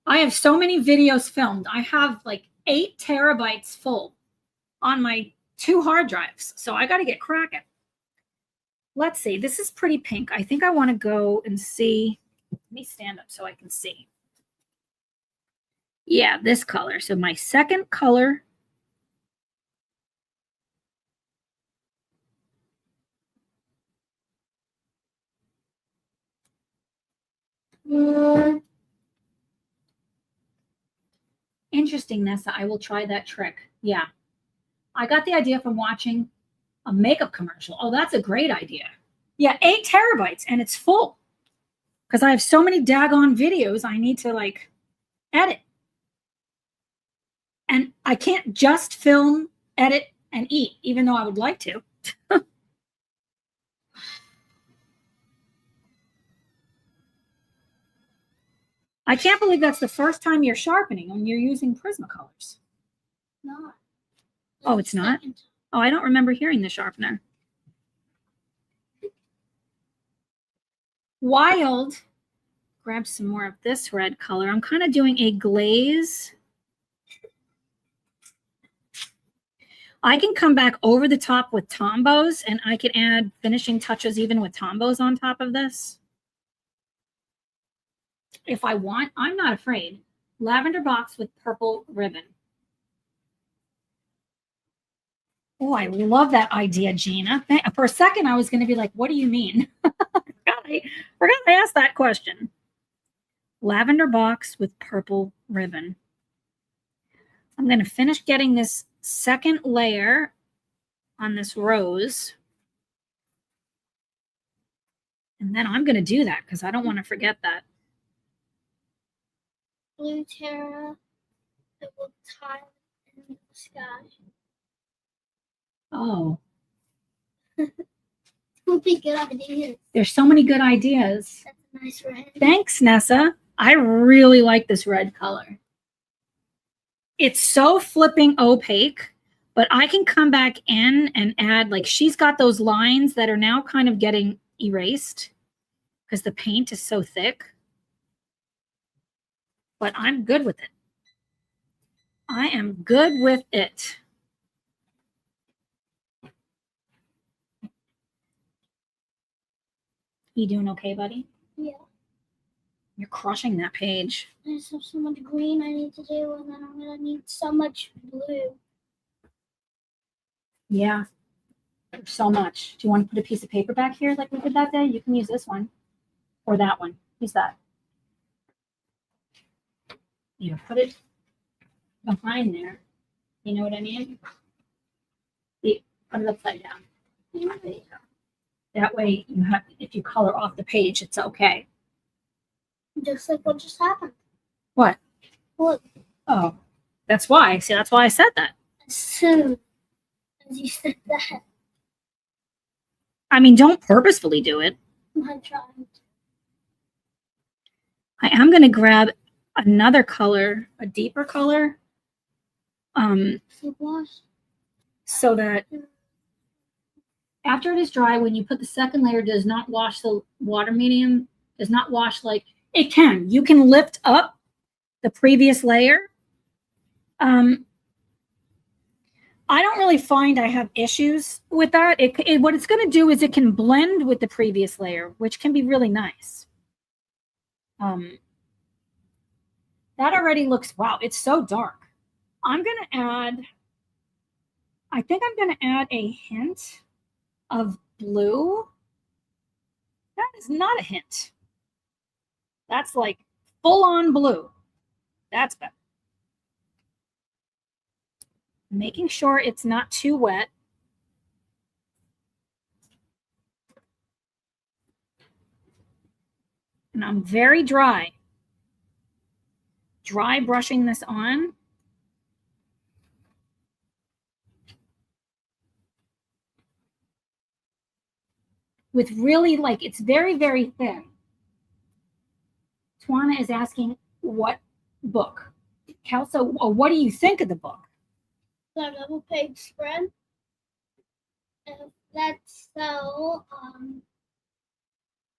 I have so many videos filmed. I have like 8 terabytes full on my 2 hard drives. So I got to get cracking. Let's see. This is pretty pink. I think I want to go and see. Let me stand up so I can see. Yeah, this color. So my second color. Interesting, Nessa. I will try that trick. Yeah. I got the idea from watching a makeup commercial. Oh, that's a great idea. Yeah, 8 terabytes and it's full because I have so many daggone videos I need to like edit. And I can't just film, edit, and eat, even though I would like to. I can't believe that's the first time you're sharpening when you're using Prismacolors. No. Oh, it's not? Oh, I don't remember hearing the sharpener. Wild. Grab some more of this red color. I'm kind of doing a glaze. I can come back over the top with Tombows, and I can add finishing touches even with Tombows on top of this. If I want, I'm not afraid. Lavender box with purple ribbon. Oh, I love that idea, Gina. For a second, I was going to be like, what do you mean? I forgot I asked that question. Lavender box with purple ribbon. I'm going to finish getting this second layer on this rose. And then I'm going to do that because I don't want to forget that. Blue Terra, it will tie in the sky. Oh. Would be good ideas. There's so many good ideas. That's a nice red. Thanks, Nessa. I really like this red color. It's so flipping opaque, but I can come back in and add, like she's got those lines that are now kind of getting erased because the paint is so thick. But I'm good with it. I am good with it. You doing okay, buddy? Yeah. You're crushing that page. I just have so much green I need to do, and then I'm going to need so much blue. Yeah. There's so much. Do you want to put a piece of paper back here like we did that day? You can use this one. Or that one. Use that. You put it behind there. You know what I mean? Put it upside down. There you go. That way, you have, if you color off the page, it's okay. Just like what just happened. What? Look. Oh, that's why. See, that's why I said that. As soon as you said that. I mean, don't purposefully do it. I tried. I am going to grab another color, a deeper color, so that after it is dry, when you put the second layer, does not wash the water medium, does not wash like it can. You can lift up the previous layer. I don't really find I have issues with that. What it's going to do is it can blend with the previous layer, which can be really nice. That already looks, wow, it's so dark. I'm going to add, I think I'm going to add a hint of blue That is not a hint. That's like full-on blue. That's better. Making sure it's not too wet. And I'm very dry. Dry brushing this on. With really like, it's very, very thin. Twana is asking, what book? Kelso, what do you think of the book? The double-page spread. That's so,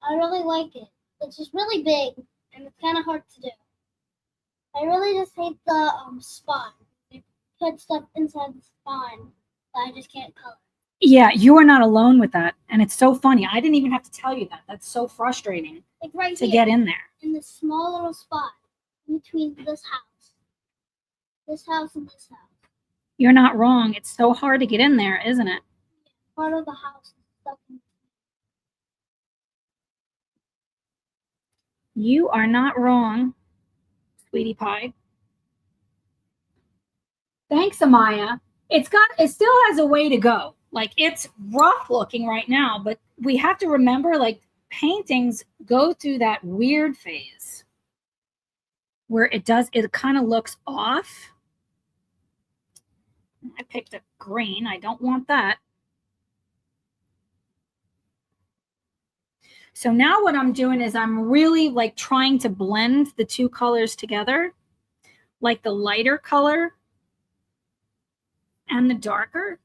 I really like it. It's just really big, and it's kind of hard to do. I really just hate the spine. They put stuff inside the spine that I just can't color. Yeah, you are not alone with that. And it's so funny. I didn't even have to tell you that. That's so frustrating Like right to here, get in there. in this small little spot in between this house and this house. You're not wrong. It's so hard to get in there, isn't it? Part of the house is stuck in. You are not wrong, sweetie pie. Thanks, Amaya. It still has a way to go. Like, it's rough looking right now, but we have to remember, like, paintings go through that weird phase where it kind of looks off. I picked a green. I don't want that. So now what I'm doing is I'm really like trying to blend the two colors together, like the lighter color and the darker.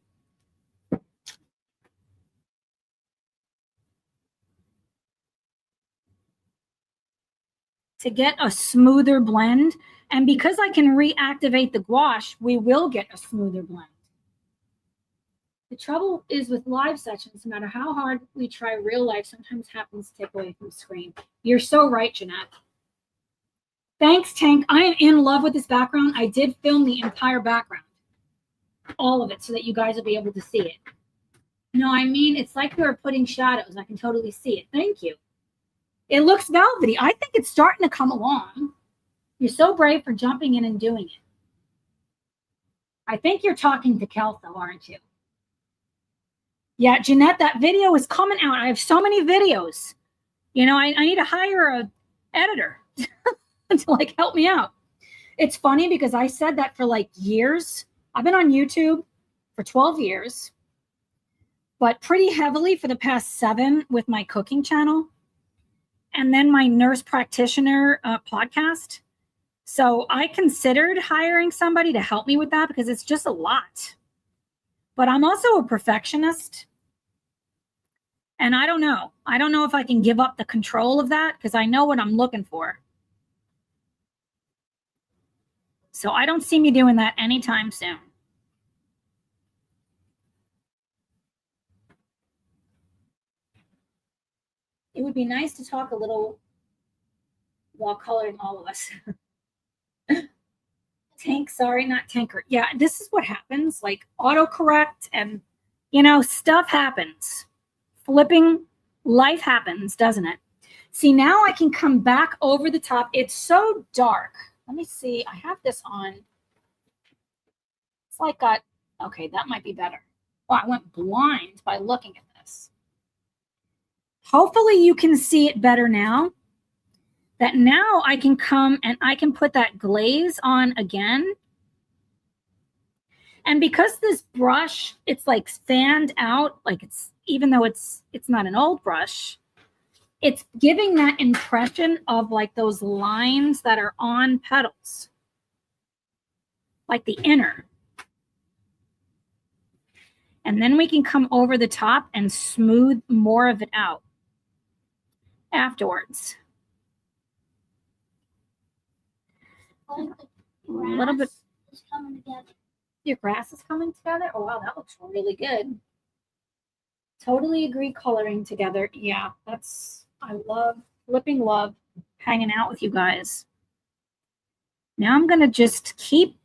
To get a smoother blend. And because I can reactivate the gouache, we will get a smoother blend. The trouble is with live sessions, no matter how hard we try, real life sometimes happens to take away from the screen. You're so right, Jeanette. Thanks, Tank. I am in love with this background. I did film the entire background, all of it, so that you guys will be able to see it. No, I mean, it's like we were putting shadows. I can totally see it. Thank you. It looks velvety. I think it's starting to come along. You're so brave for jumping in and doing it. I think you're talking to Kelso, aren't you? Yeah, Jeanette, that video is coming out. I have so many videos. You know, I need to hire an editor to like help me out. It's funny because I said that for like years. I've been on YouTube for 12 years, but pretty heavily for the past 7 with my cooking channel. And then my nurse practitioner podcast. So I considered hiring somebody to help me with that because it's just a lot. But I'm also a perfectionist. And I don't know. I don't know if I can give up the control of that because I know what I'm looking for. So I don't see me doing that anytime soon. It would be nice to talk a little while coloring all of us. Tank, sorry, not tanker. Yeah, this is what happens. Like autocorrect and, you know, stuff happens. Flipping, life happens, doesn't it? See, now I can come back over the top. It's so dark. Let me see. I have this on. It's like got, okay, that might be better. Oh, I went blind by looking at this. Hopefully you can see it better now. That now I can come and I can put that glaze on again. And because this brush, it's like fanned out, like it's, even though it's not an old brush, it's giving that impression of like those lines that are on petals, like the inner. And then we can come over the top and smooth more of it out afterwards. Like A little bit. is coming together. Your grass is coming together? Oh, wow, that looks really good. Totally agree coloring together. Yeah, I love, flipping love hanging out with you guys. Now I'm going to just keep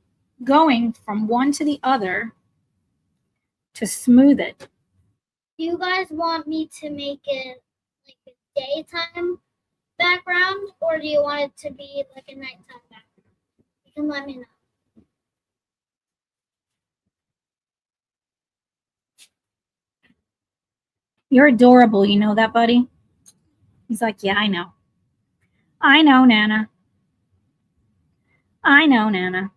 going from one to the other to smooth it. Do you guys want me to make it like a daytime background, or do you want it to be like a nighttime background? You can let me know. You're adorable. You know that, buddy? He's like, yeah, I know. I know, Nana. I know, Nana.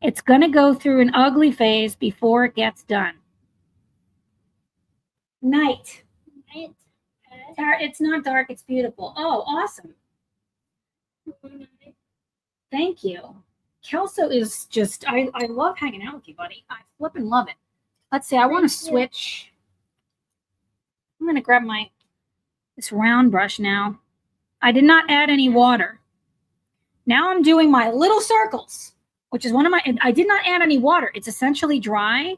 It's going to go through an ugly phase before it gets done. Night. Night. It's not dark. It's beautiful. Oh, awesome. Thank you. Kelso is just, I love hanging out with you, buddy. I flippin' love it. Let's see. I want to switch. I'm going to grab this round brush now. I did not add any water. Now I'm doing my little circles, which is I did not add any water. It's essentially dry,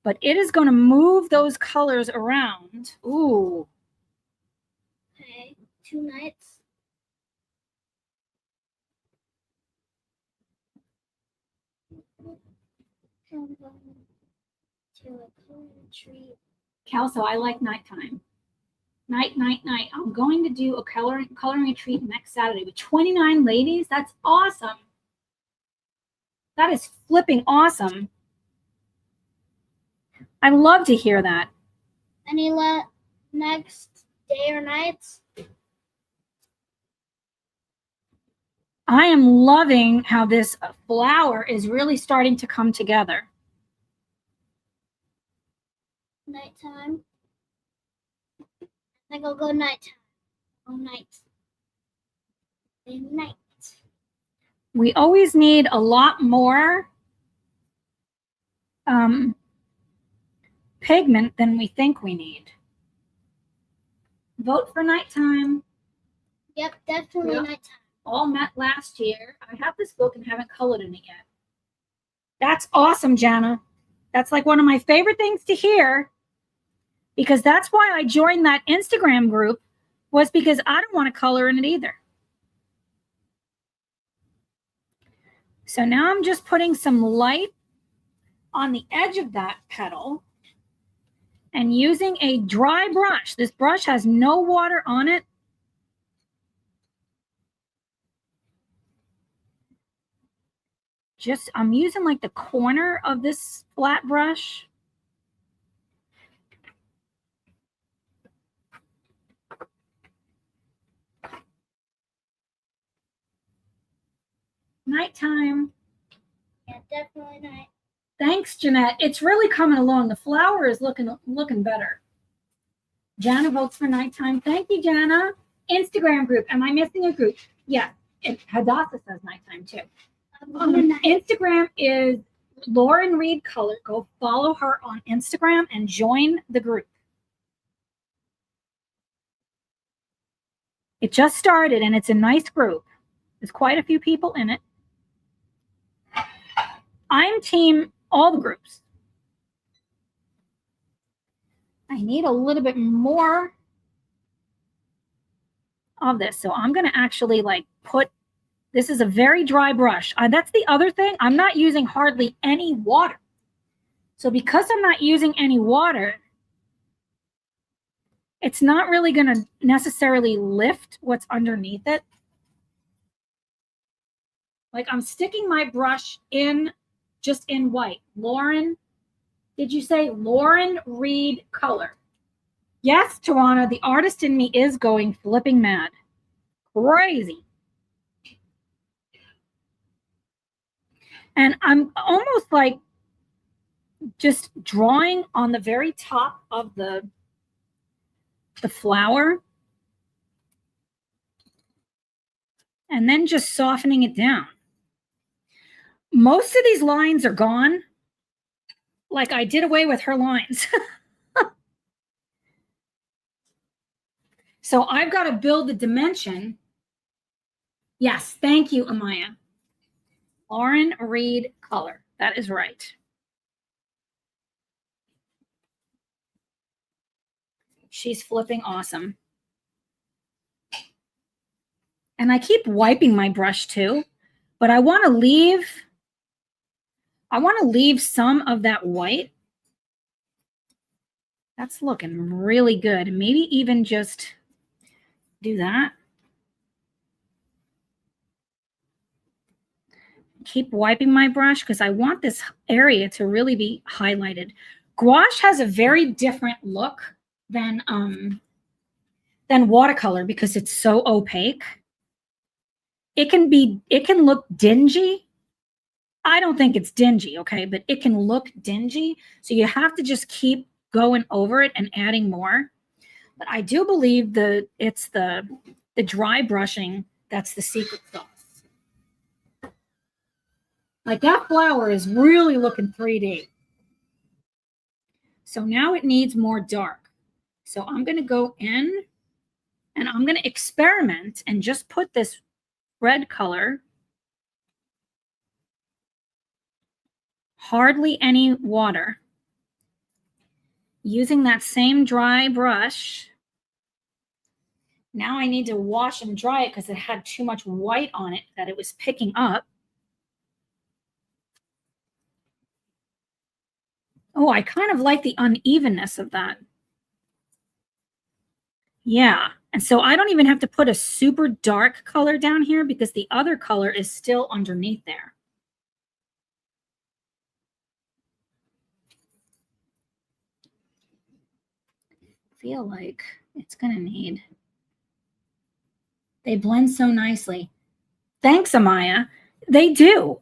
but it is going to move those colors around. Ooh. Okay, 2 nights. I'm going to a color retreat. Kelso, I like nighttime. Night. I'm going to do a coloring retreat next Saturday with 29 ladies. That's awesome. That is flipping awesome. I love to hear that. Any next day or nights? I am loving how this flower is really starting to come together. Nighttime. I think I'll go nighttime. Night. We always need a lot more pigment than we think we need. Vote for nighttime. Yep, definitely nighttime. All met last year. I have this book and haven't colored in it yet. That's awesome, Jana. That's like one of my favorite things to hear, because that's why I joined that Instagram group, was because I don't want to color in it either. So now I'm just putting some light on the edge of that petal and using a dry brush. This brush has no water on it. I'm using like the corner of this flat brush. Nighttime. Yeah, definitely night. Thanks, Jeanette. It's really coming along. The flower is looking better. Jana votes for nighttime. Thank you, Jana. Instagram group. Am I missing a group? Yeah. Hadassah says nighttime too. Instagram is Lauren Reed Color. Go follow her on Instagram and join the group. It just started and it's a nice group. There's quite a few people in it. I'm team all the groups. I need a little bit more of this. So I'm going to actually this is a very dry brush. That's the other thing. I'm not using hardly any water. So because I'm not using any water, it's not really going to necessarily lift what's underneath it. Like I'm sticking my brush just in white. Lauren, did you say Lauren Reed Color? Yes, Tawana, the artist in me is going flipping mad. Crazy. And I'm almost like just drawing on the very top of the flower and then just softening it down. Most of these lines are gone. Like I did away with her lines. So I've got to build the dimension. Yes, thank you, Amaya. Lauren Reed Color. That is right. She's flipping awesome. And I keep wiping my brush too, but I want to leave some of that white That's looking really good. Maybe even just do that. Keep wiping my brush because I want this area to really be highlighted. Gouache has a very different look than watercolor because it's so opaque. It can look dingy. I don't think it's dingy, okay, but it can look dingy. So you have to just keep going over it and adding more. But I do believe it's the dry brushing that's the secret sauce. Like that flower is really looking 3D. So now it needs more dark. So I'm going to go in and I'm going to experiment and just put this red color, hardly any water, using that same dry brush. Now I need to wash and dry it because it had too much white on it that it was picking up. Oh, I kind of like the unevenness of that. Yeah, and so I don't even have to put a super dark color down here because the other color is still underneath there. I feel like it's gonna need. They blend so nicely. Thanks, Amaya. They do.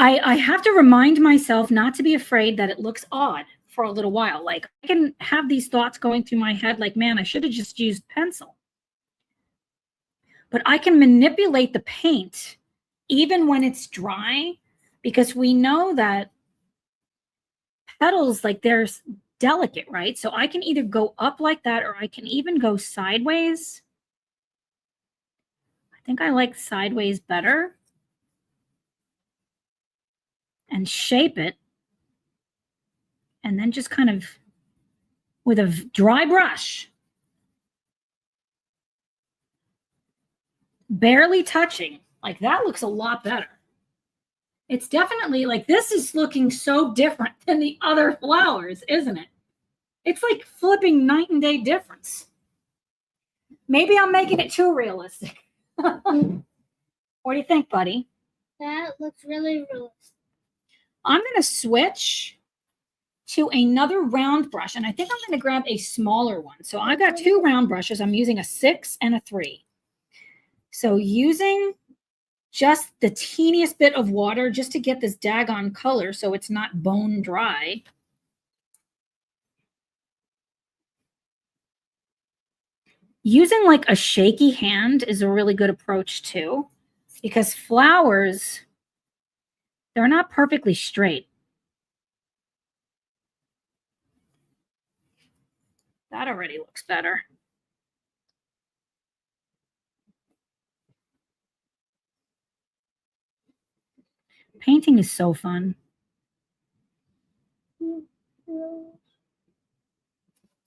I have to remind myself not to be afraid that it looks odd for a little while. Like I can have these thoughts going through my head like, man, I should have just used pencil. But I can manipulate the paint even when it's dry because we know that petals, like they're delicate, right? So I can either go up like that or I can even go sideways. I think I like sideways better. And shape it. And then just kind of with a dry brush, barely touching. Like that looks a lot better. It's definitely like this is looking so different than the other flowers, isn't it? It's like flipping night and day difference. Maybe I'm making it too realistic. What do you think, buddy? That looks really realistic. I'm going to switch to another round brush, and I think I'm going to grab a smaller one. So I got two round brushes. I'm using a 6 and a 3. So using just the teeniest bit of water just to get this daggone color so it's not bone dry. Using like a shaky hand is a really good approach too, because flowers, they're not perfectly straight. That already looks better. Painting is so fun.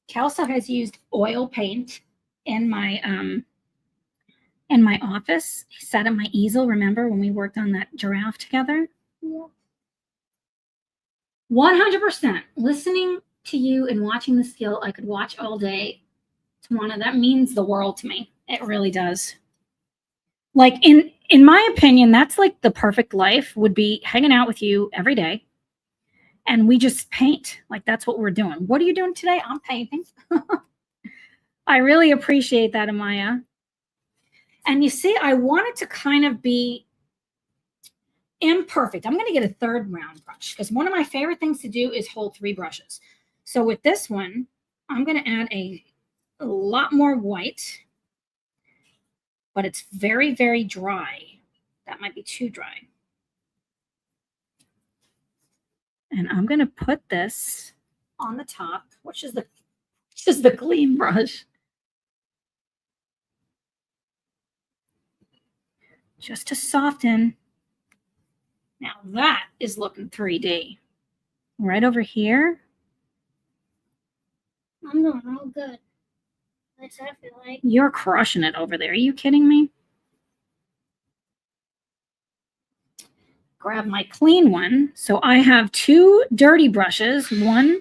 Kelsa has used oil paint in my office. He sat at my easel. Remember when we worked on that giraffe together? Yeah. 100%. Listening to you and watching the skill, I could watch all day. Tawana, that means the world to me. It really does. Like in my opinion, that's like the perfect life would be hanging out with you every day. And we just paint. Like that's what we're doing. What are you doing today? I'm painting. I really appreciate that, Amaya. And you see, I want it to kind of be imperfect. I'm going to get a third round brush because one of my favorite things to do is hold 3 brushes. So with this one, I'm going to add a lot more white, but it's very, very dry. That might be too dry. And I'm going to put this on the top, which is the clean brush. Just to soften. Now that is looking 3D. Right over here. I'm doing real good. At least I feel like. You're crushing it over there. Are you kidding me? grab my clean one. So I have two dirty brushes, one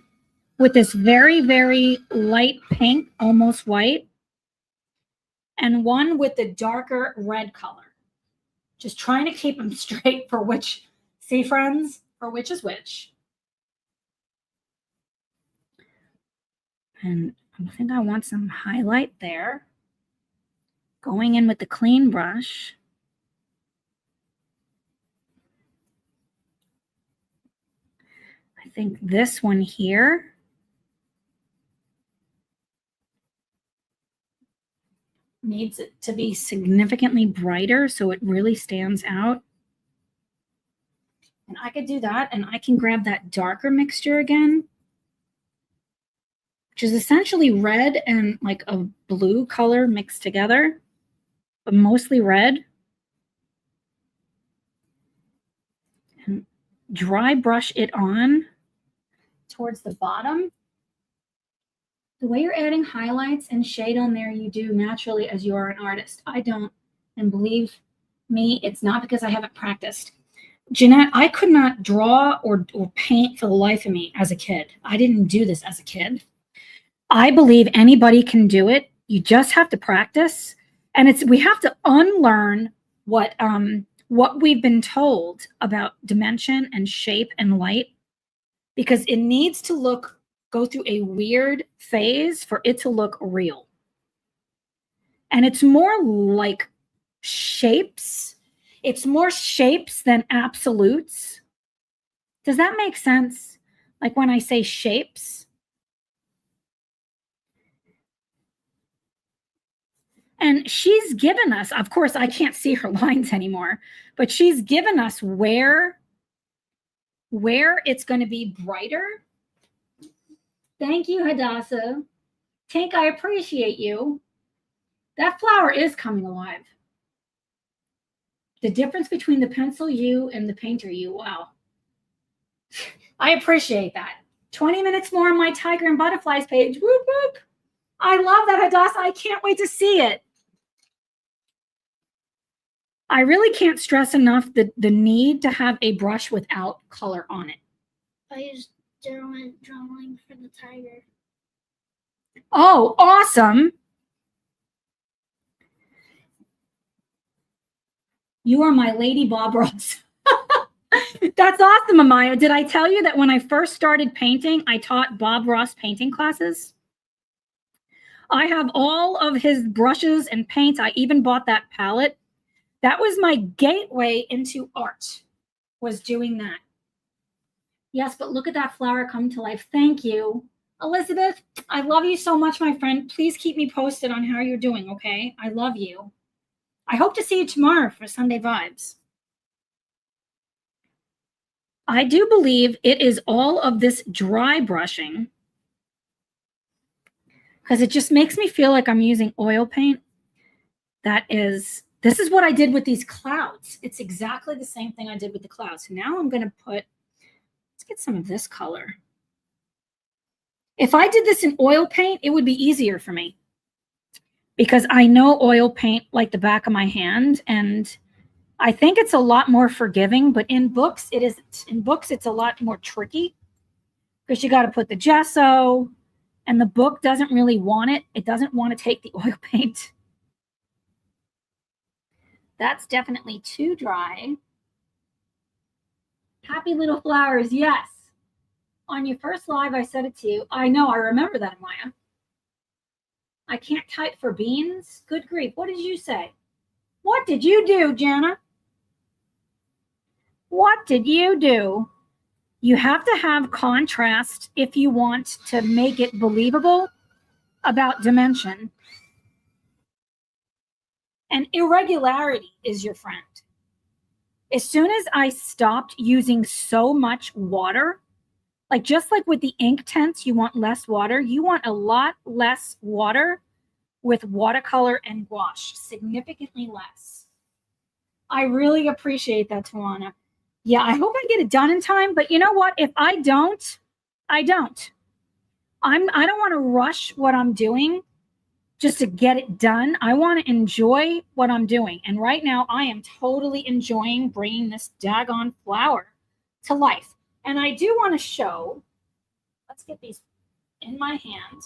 with this very, very light pink, almost white, and one with the darker red color. Just trying to keep them straight for which, see friends, for which is which. And I think I want some highlight there. Going in with the clean brush. I think this one here needs it to be significantly brighter so it really stands out. And I could do that, and I can grab that darker mixture again, which is essentially red and like a blue color mixed together, but mostly red. And dry brush it on towards the bottom. The way you're adding highlights and shade on there, you do naturally as you are an artist. I don't, and believe me, it's not because I haven't practiced. Jeanette, I could not draw or paint for the life of me as a kid. I didn't do this as a kid. I believe anybody can do it. You just have to practice. And we have to unlearn what we've been told about dimension and shape and light, because it needs to go through a weird phase for it to look real. And it's more like shapes. It's more shapes than absolutes. Does that make sense? Like when I say shapes. And she's given us, of course, I can't see her lines anymore, but she's given us where it's going to be brighter. Thank you, Hadassah. Tank, I appreciate you. That flower is coming alive. The difference between the pencil you and the painter you, wow. I appreciate that. 20 minutes more on my Tiger and Butterflies page. Whoop, whoop. I love that, Hadassah. I can't wait to see it. I really can't stress enough the need to have a brush without color on it. I used Derwent drawing for the tiger. Oh, awesome. You are my Lady Bob Ross. That's awesome, Amaya. Did I tell you that when I first started painting, I taught Bob Ross painting classes? I have all of his brushes and paints. I even bought that palette. That was my gateway into art, was doing that. Yes, but look at that flower come to life. Thank you. Elizabeth, I love you so much, my friend. Please keep me posted on how you're doing, okay? I love you. I hope to see you tomorrow for Sunday Vibes. I do believe it is all of this dry brushing, because it just makes me feel like I'm using oil paint. This is what I did with these clouds. It's exactly the same thing I did with the clouds. Now I'm going to let's get some of this color. If I did this in oil paint, it would be easier for me, because I know oil paint like the back of my hand, and I think it's a lot more forgiving, but in books, it isn't. In books, it's a lot more tricky, because you got to put the gesso, and the book doesn't really want it. It doesn't want to take the oil paint. That's definitely too dry. Happy little flowers, yes. On your first live, I said it to you. I know, I remember that, Maya. I can't type for beans. Good grief, what did you say? What did you do, Jana? What did you do? You have to have contrast if you want to make it believable about dimension. And irregularity is your friend. As soon as I stopped using so much water, just like with the ink tints, you want less water. You want a lot less water with watercolor and gouache, significantly less. I really appreciate that, Tawana. Yeah, I hope I get it done in time, but you know what? If I don't, I don't. I don't want to rush what I'm doing just to get it done. I want to enjoy what I'm doing. And right now I am totally enjoying bringing this daggone flower to life. And I do want to show, let's get these in my hand.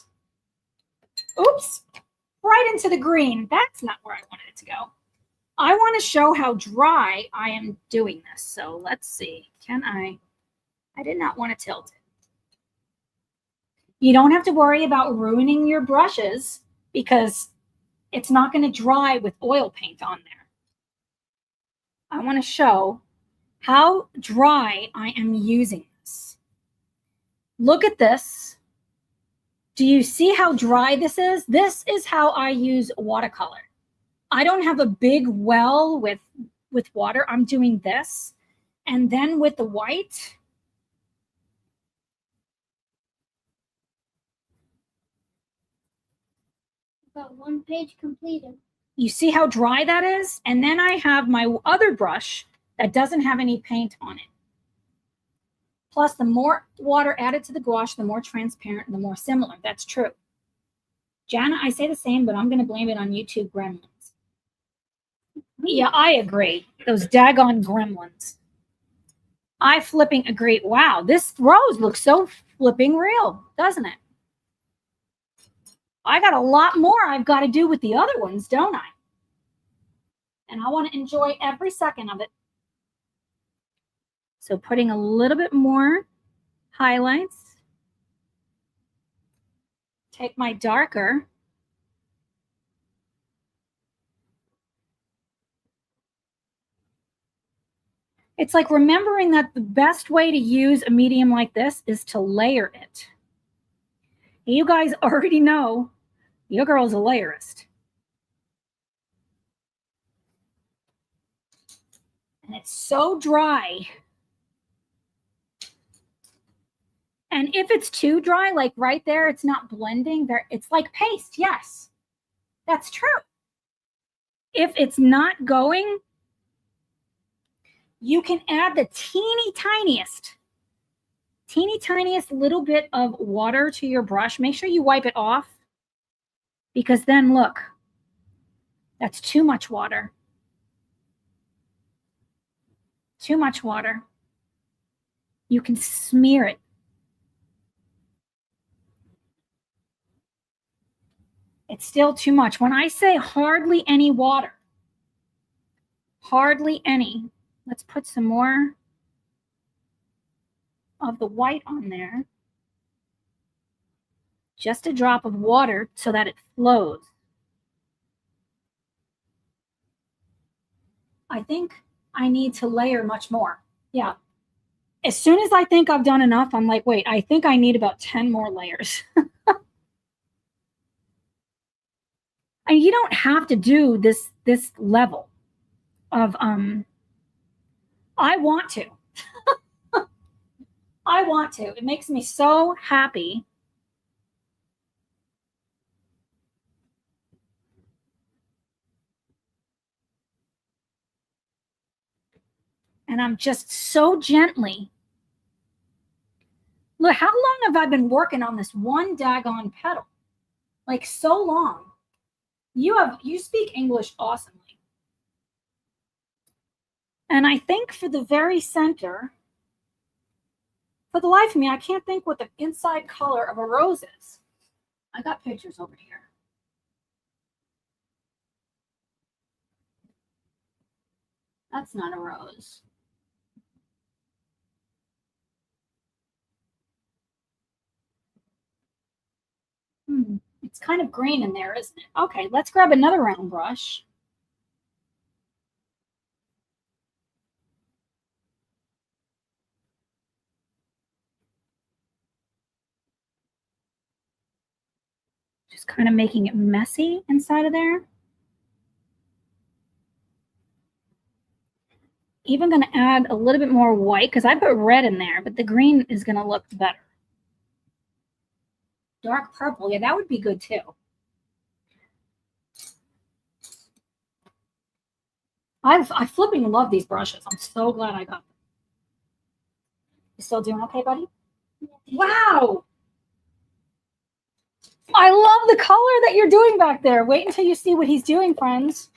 Oops, right into the green. That's not where I wanted it to go. I want to show how dry I am doing this. So let's see, I did not want to tilt it. You don't have to worry about ruining your brushes because it's not going to dry with oil paint on there. I want to show how dry I am using this. Look at this. Do you see how dry this is? This is how I use watercolor. I don't have a big well with water. I'm doing this. And then with the white, Got one page completed. you see how dry that is? And then I have my other brush that doesn't have any paint on it. Plus, the more water added to the gouache, the more transparent and the more similar. That's true. Jana, I say the same, but I'm going to blame it on YouTube gremlins. Yeah, I agree. Those daggone gremlins. I flipping agree. Wow, this rose looks so flipping real, doesn't it? I got a lot more I've got to do with the other ones, don't I? And I want to enjoy every second of it. So putting a little bit more highlights. Take my darker. It's like remembering that the best way to use a medium like this is to layer it. You guys already know your girl's a layerist. And it's so dry. And if it's too dry, like right there, it's not blending. There, it's like paste. Yes, that's true. If it's not going, you can add the teeny tiniest little bit of water to your brush. Make sure you wipe it off because then look, that's too much water. Too much water. You can smear it. It's still too much. When I say hardly any water, hardly any, let's put some more of the white on there. Just a drop of water so that it flows. I think I need to layer much more. Yeah. As soon as I think I've done enough, I'm like, wait, I think I need about 10 more layers. And you don't have to do this level of I want to. I want to. It makes me so happy. And I'm just so gently. Look, how long have I been working on this one daggone petal? Like so long. You speak English awesomely. And I think for the very center, for the life of me, I can't think what the inside color of a rose is. I got pictures over here. That's not a rose. It's kind of green in there, isn't it? Okay, let's grab another round brush. Just kind of making it messy inside of there. Even going to add a little bit more white because I put red in there, but the green is going to look better. Dark purple, yeah, that would be good too. I flipping love these brushes. I'm so glad I got them. You still doing okay, buddy? Wow. I love the color that you're doing back there. Wait until you see what he's doing, friends.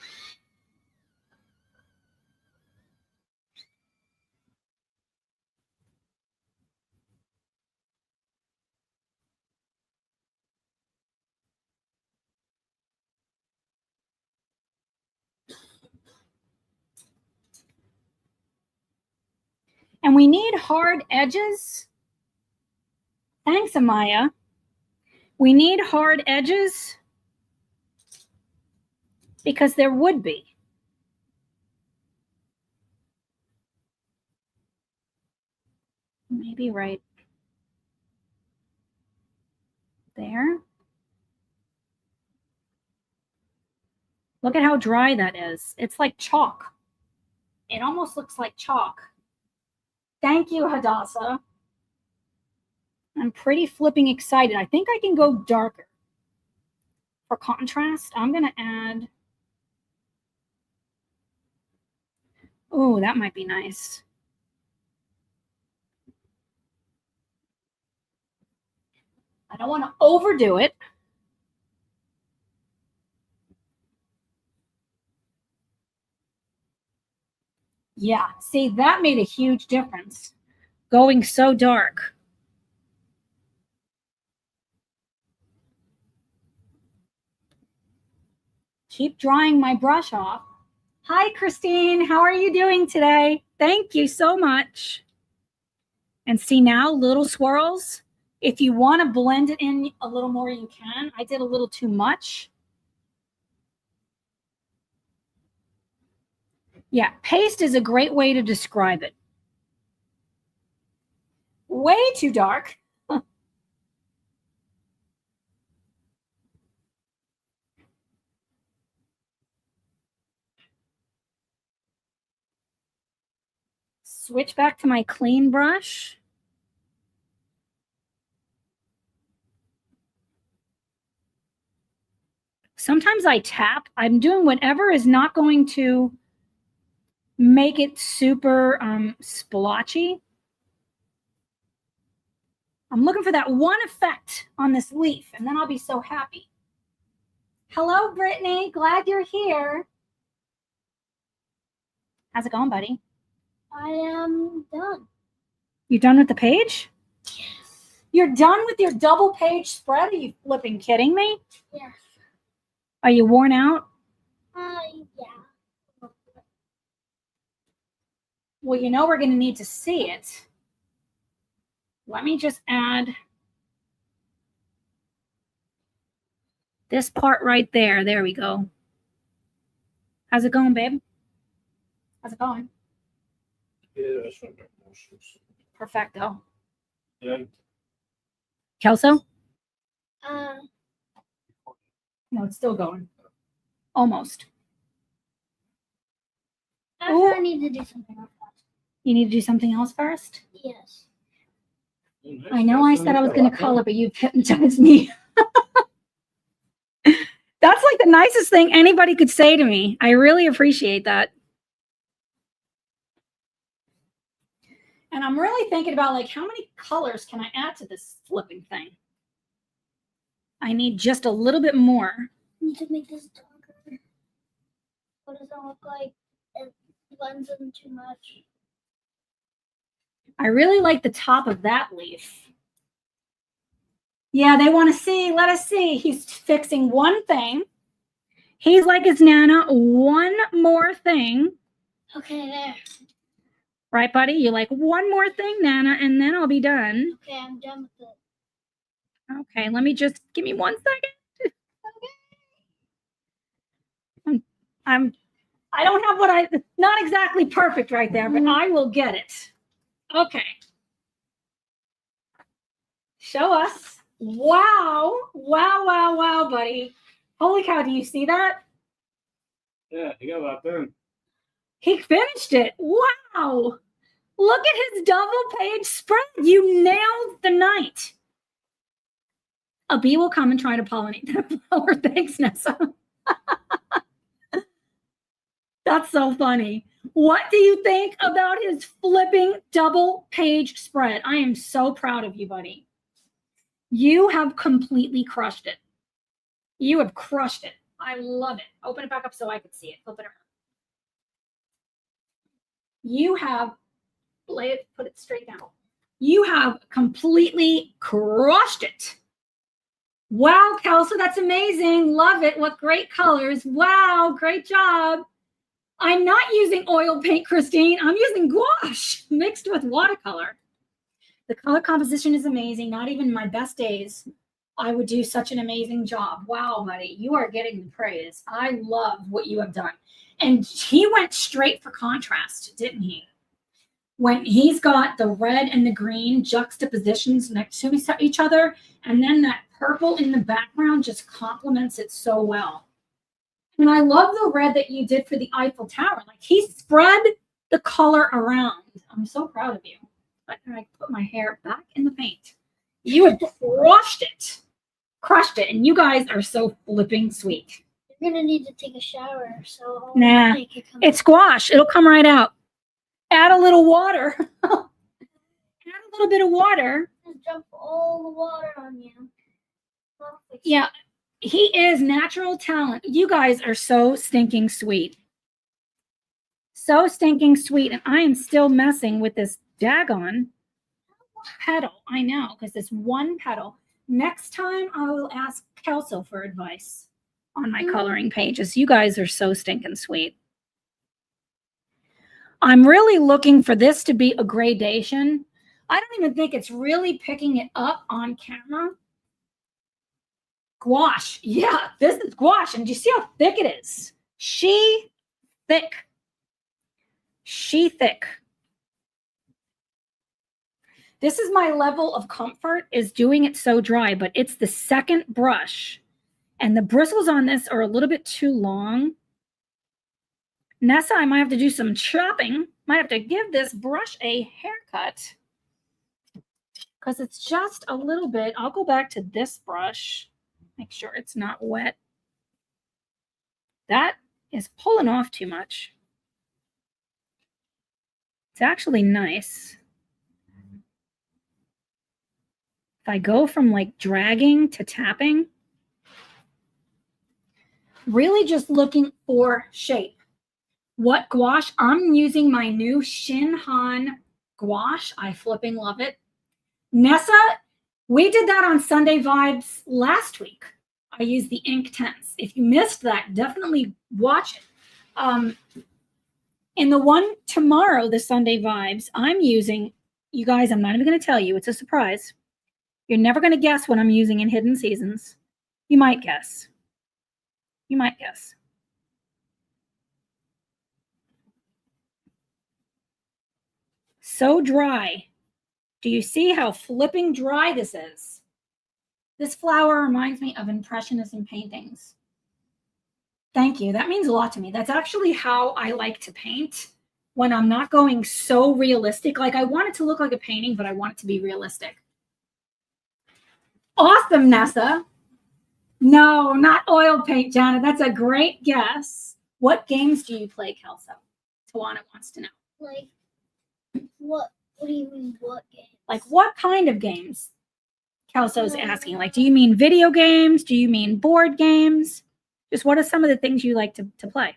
And we need hard edges. Thanks, Amaya. We need hard edges because there would be. Maybe right there. Look at how dry that is. It's like chalk. It almost looks like chalk. Thank you, Hadassah. I'm pretty flipping excited. I think I can go darker. For contrast, I'm going to add. Oh, that might be nice. I don't want to overdo it. Yeah, see, that made a huge difference. Going so dark. Keep drying my brush off. Hi, Christine. How are you doing today? Thank you so much. And see now, little swirls. If you want to blend it in a little more, you can. I did a little too much. Yeah, paste is a great way to describe it. Way too dark. Switch back to my clean brush. Sometimes I tap. I'm doing whatever is not going to make it super splotchy. I'm looking for that one effect on this leaf, and then I'll be so happy. Hello, Brittany. Glad you're here. How's it going, buddy? I am done. You done with the page? Yes. You're done with your double page spread? Are you flipping kidding me? Yes. Are you worn out? Yeah. Well, you know we're going to need to see it. Let me just add this part right there. There we go. How's it going, babe? How's it going? Yeah, that's what my emotions. Perfecto. Yeah. Kelso? Um, No, it's still going. Almost. after Ooh. I need to do something else. You need to do something else first? Yes. I know I said I was going to color, but you've hypnotized me. That's like the nicest thing anybody could say to me. I really appreciate that. And I'm really thinking about like how many colors can I add to this flipping thing? I need just a little bit more. I need to make this darker. What does it look like? It blends in too much. I really like the top of that leaf. Yeah, they want to see. Let us see. He's fixing one thing. He's like his Nana. One more thing. Okay, there. Right, buddy? You like one more thing, Nana, and then I'll be done. Okay, I'm done with it. Okay, let me just give me 1 second. Okay. I don't have what not exactly perfect right there, but I will get it. Okay. Show us. Wow. Wow, wow, wow, buddy. Holy cow, do you see that? Yeah, you got a lot done. He finished it. Wow. Look at his double page spread. You nailed the night. A bee will come and try to pollinate that flower. Thanks, Nessa. That's so funny. What do you think about his flipping double page spread? I am so proud of you, buddy. You have completely crushed it. You have crushed it. I love it. Open it back up so I can see it. Flip it around. You have, put it straight down. You have completely crushed it. Wow, Kelso, that's amazing. Love it. What great colors. Wow, great job. I'm not using oil paint, Christine. I'm using gouache mixed with watercolor. The color composition is amazing. Not even my best days, I would do such an amazing job. Wow, buddy, you are getting the praise. I love what you have done. And he went straight for contrast, didn't he? When he's got the red and the green juxtapositions next to each other, and then that purple in the background just complements it so well. And I love the red that you did for the Eiffel Tower. Like, he spread the color around. I'm so proud of you. But I put my hair back in the paint. You have crushed it. Crushed it. And you guys are so flipping sweet. You're gonna need to take a shower, so Nah, it's gouache. It'll come right out. Add a little water. Add a little bit of water. Just dump all the water on you. Yeah, he is natural talent. You guys are so stinking sweet. So stinking sweet. And I am still messing with this daggone petal. I know, because this one petal. Next time I will ask Kelso for advice on my coloring pages. You guys are so stinking sweet. I'm really looking for this to be a gradation. I don't even think it's really picking it up on camera. Gouache. Yeah, this is gouache. And do you see how thick it is? She thick. She thick. This is my level of comfort, is doing it so dry, but it's the second brush. And the bristles on this are a little bit too long. Nessa, I might have to do some chopping. Might have to give this brush a haircut because it's just a little bit. I'll go back to this brush. Make sure it's not wet. That is pulling off too much. It's actually nice. If I go from like dragging to tapping, really just looking for shape. What gouache? I'm using my new Shin Han gouache. I flipping love it. Nessa, we did that on Sunday Vibes last week. I used the ink tints. If you missed that, definitely watch it. In the one tomorrow, the Sunday Vibes, I'm using, you guys, I'm not even going to tell you. It's a surprise. You're never going to guess what I'm using in Hidden Seasons. You might guess. You might guess. So dry. Do you see how flipping dry this is? This flower reminds me of Impressionism paintings. Thank you. That means a lot to me. That's actually how I like to paint when I'm not going so realistic. Like, I want it to look like a painting, but I want it to be realistic. Awesome, Nessa. No, not oil paint, Janet. That's a great guess. What games do you play, Kelso? Tawana wants to know. Like, what do you mean, what game? Like, what kind of games? Kelso's asking. Like, do you mean video games? Do you mean board games? Just what are some of the things you like to play?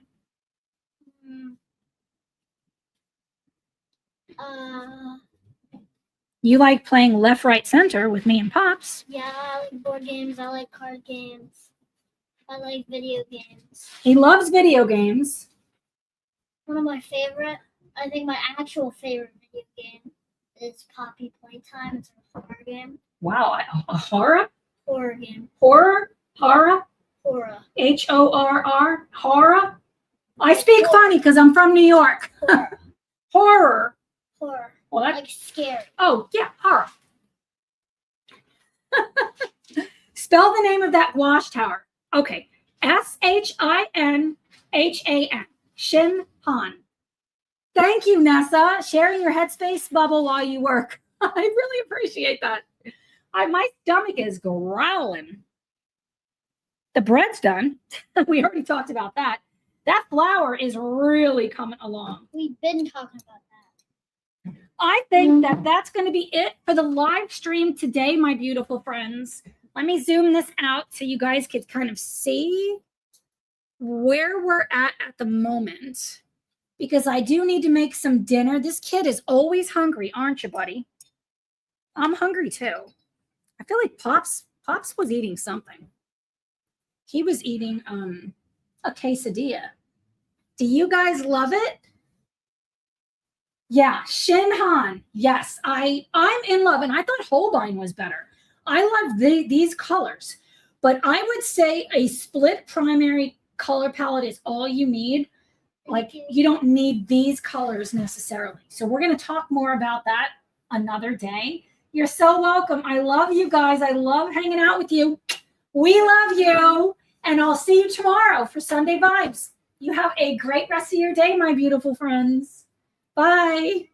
You like playing left, right, center with me and Pops. Yeah, I like board games. I like card games. I like video games. He loves video games. One of my favorite, I think my actual favorite video game is Poppy Playtime. It's a horror game. Wow, a horror? Horror game. Horror? Horror? Horror. Horror? Horror? I speak funny because I'm from New York. Horror. Horror. Horror. What? Like scary. Oh, yeah, horror. Spell the name of that gouache tower. Okay. Shinhan. Shin Han. Thank you, Nessa. Sharing your headspace bubble while you work. I really appreciate that. My stomach is growling. The bread's done. We already talked about that. That flour is really coming along. We've been talking about that. I think that that's going to be it for the live stream today, my beautiful friends. Let me zoom this out so you guys could kind of see where we're at the moment, because I do need to make some dinner. This kid is always hungry, aren't you, buddy? I'm hungry too. I feel like Pops was eating something. He was eating a quesadilla. Do you guys love it? Yeah, Shinhan. Yes, I'm in love, and I thought Holbein was better. I love these colors, but I would say a split primary color palette is all you need. Like, you don't need these colors necessarily. So we're going to talk more about that another day. You're so welcome. I love you guys. I love hanging out with you. We love you. And I'll see you tomorrow for Sunday Vibes. You have a great rest of your day, my beautiful friends. Bye.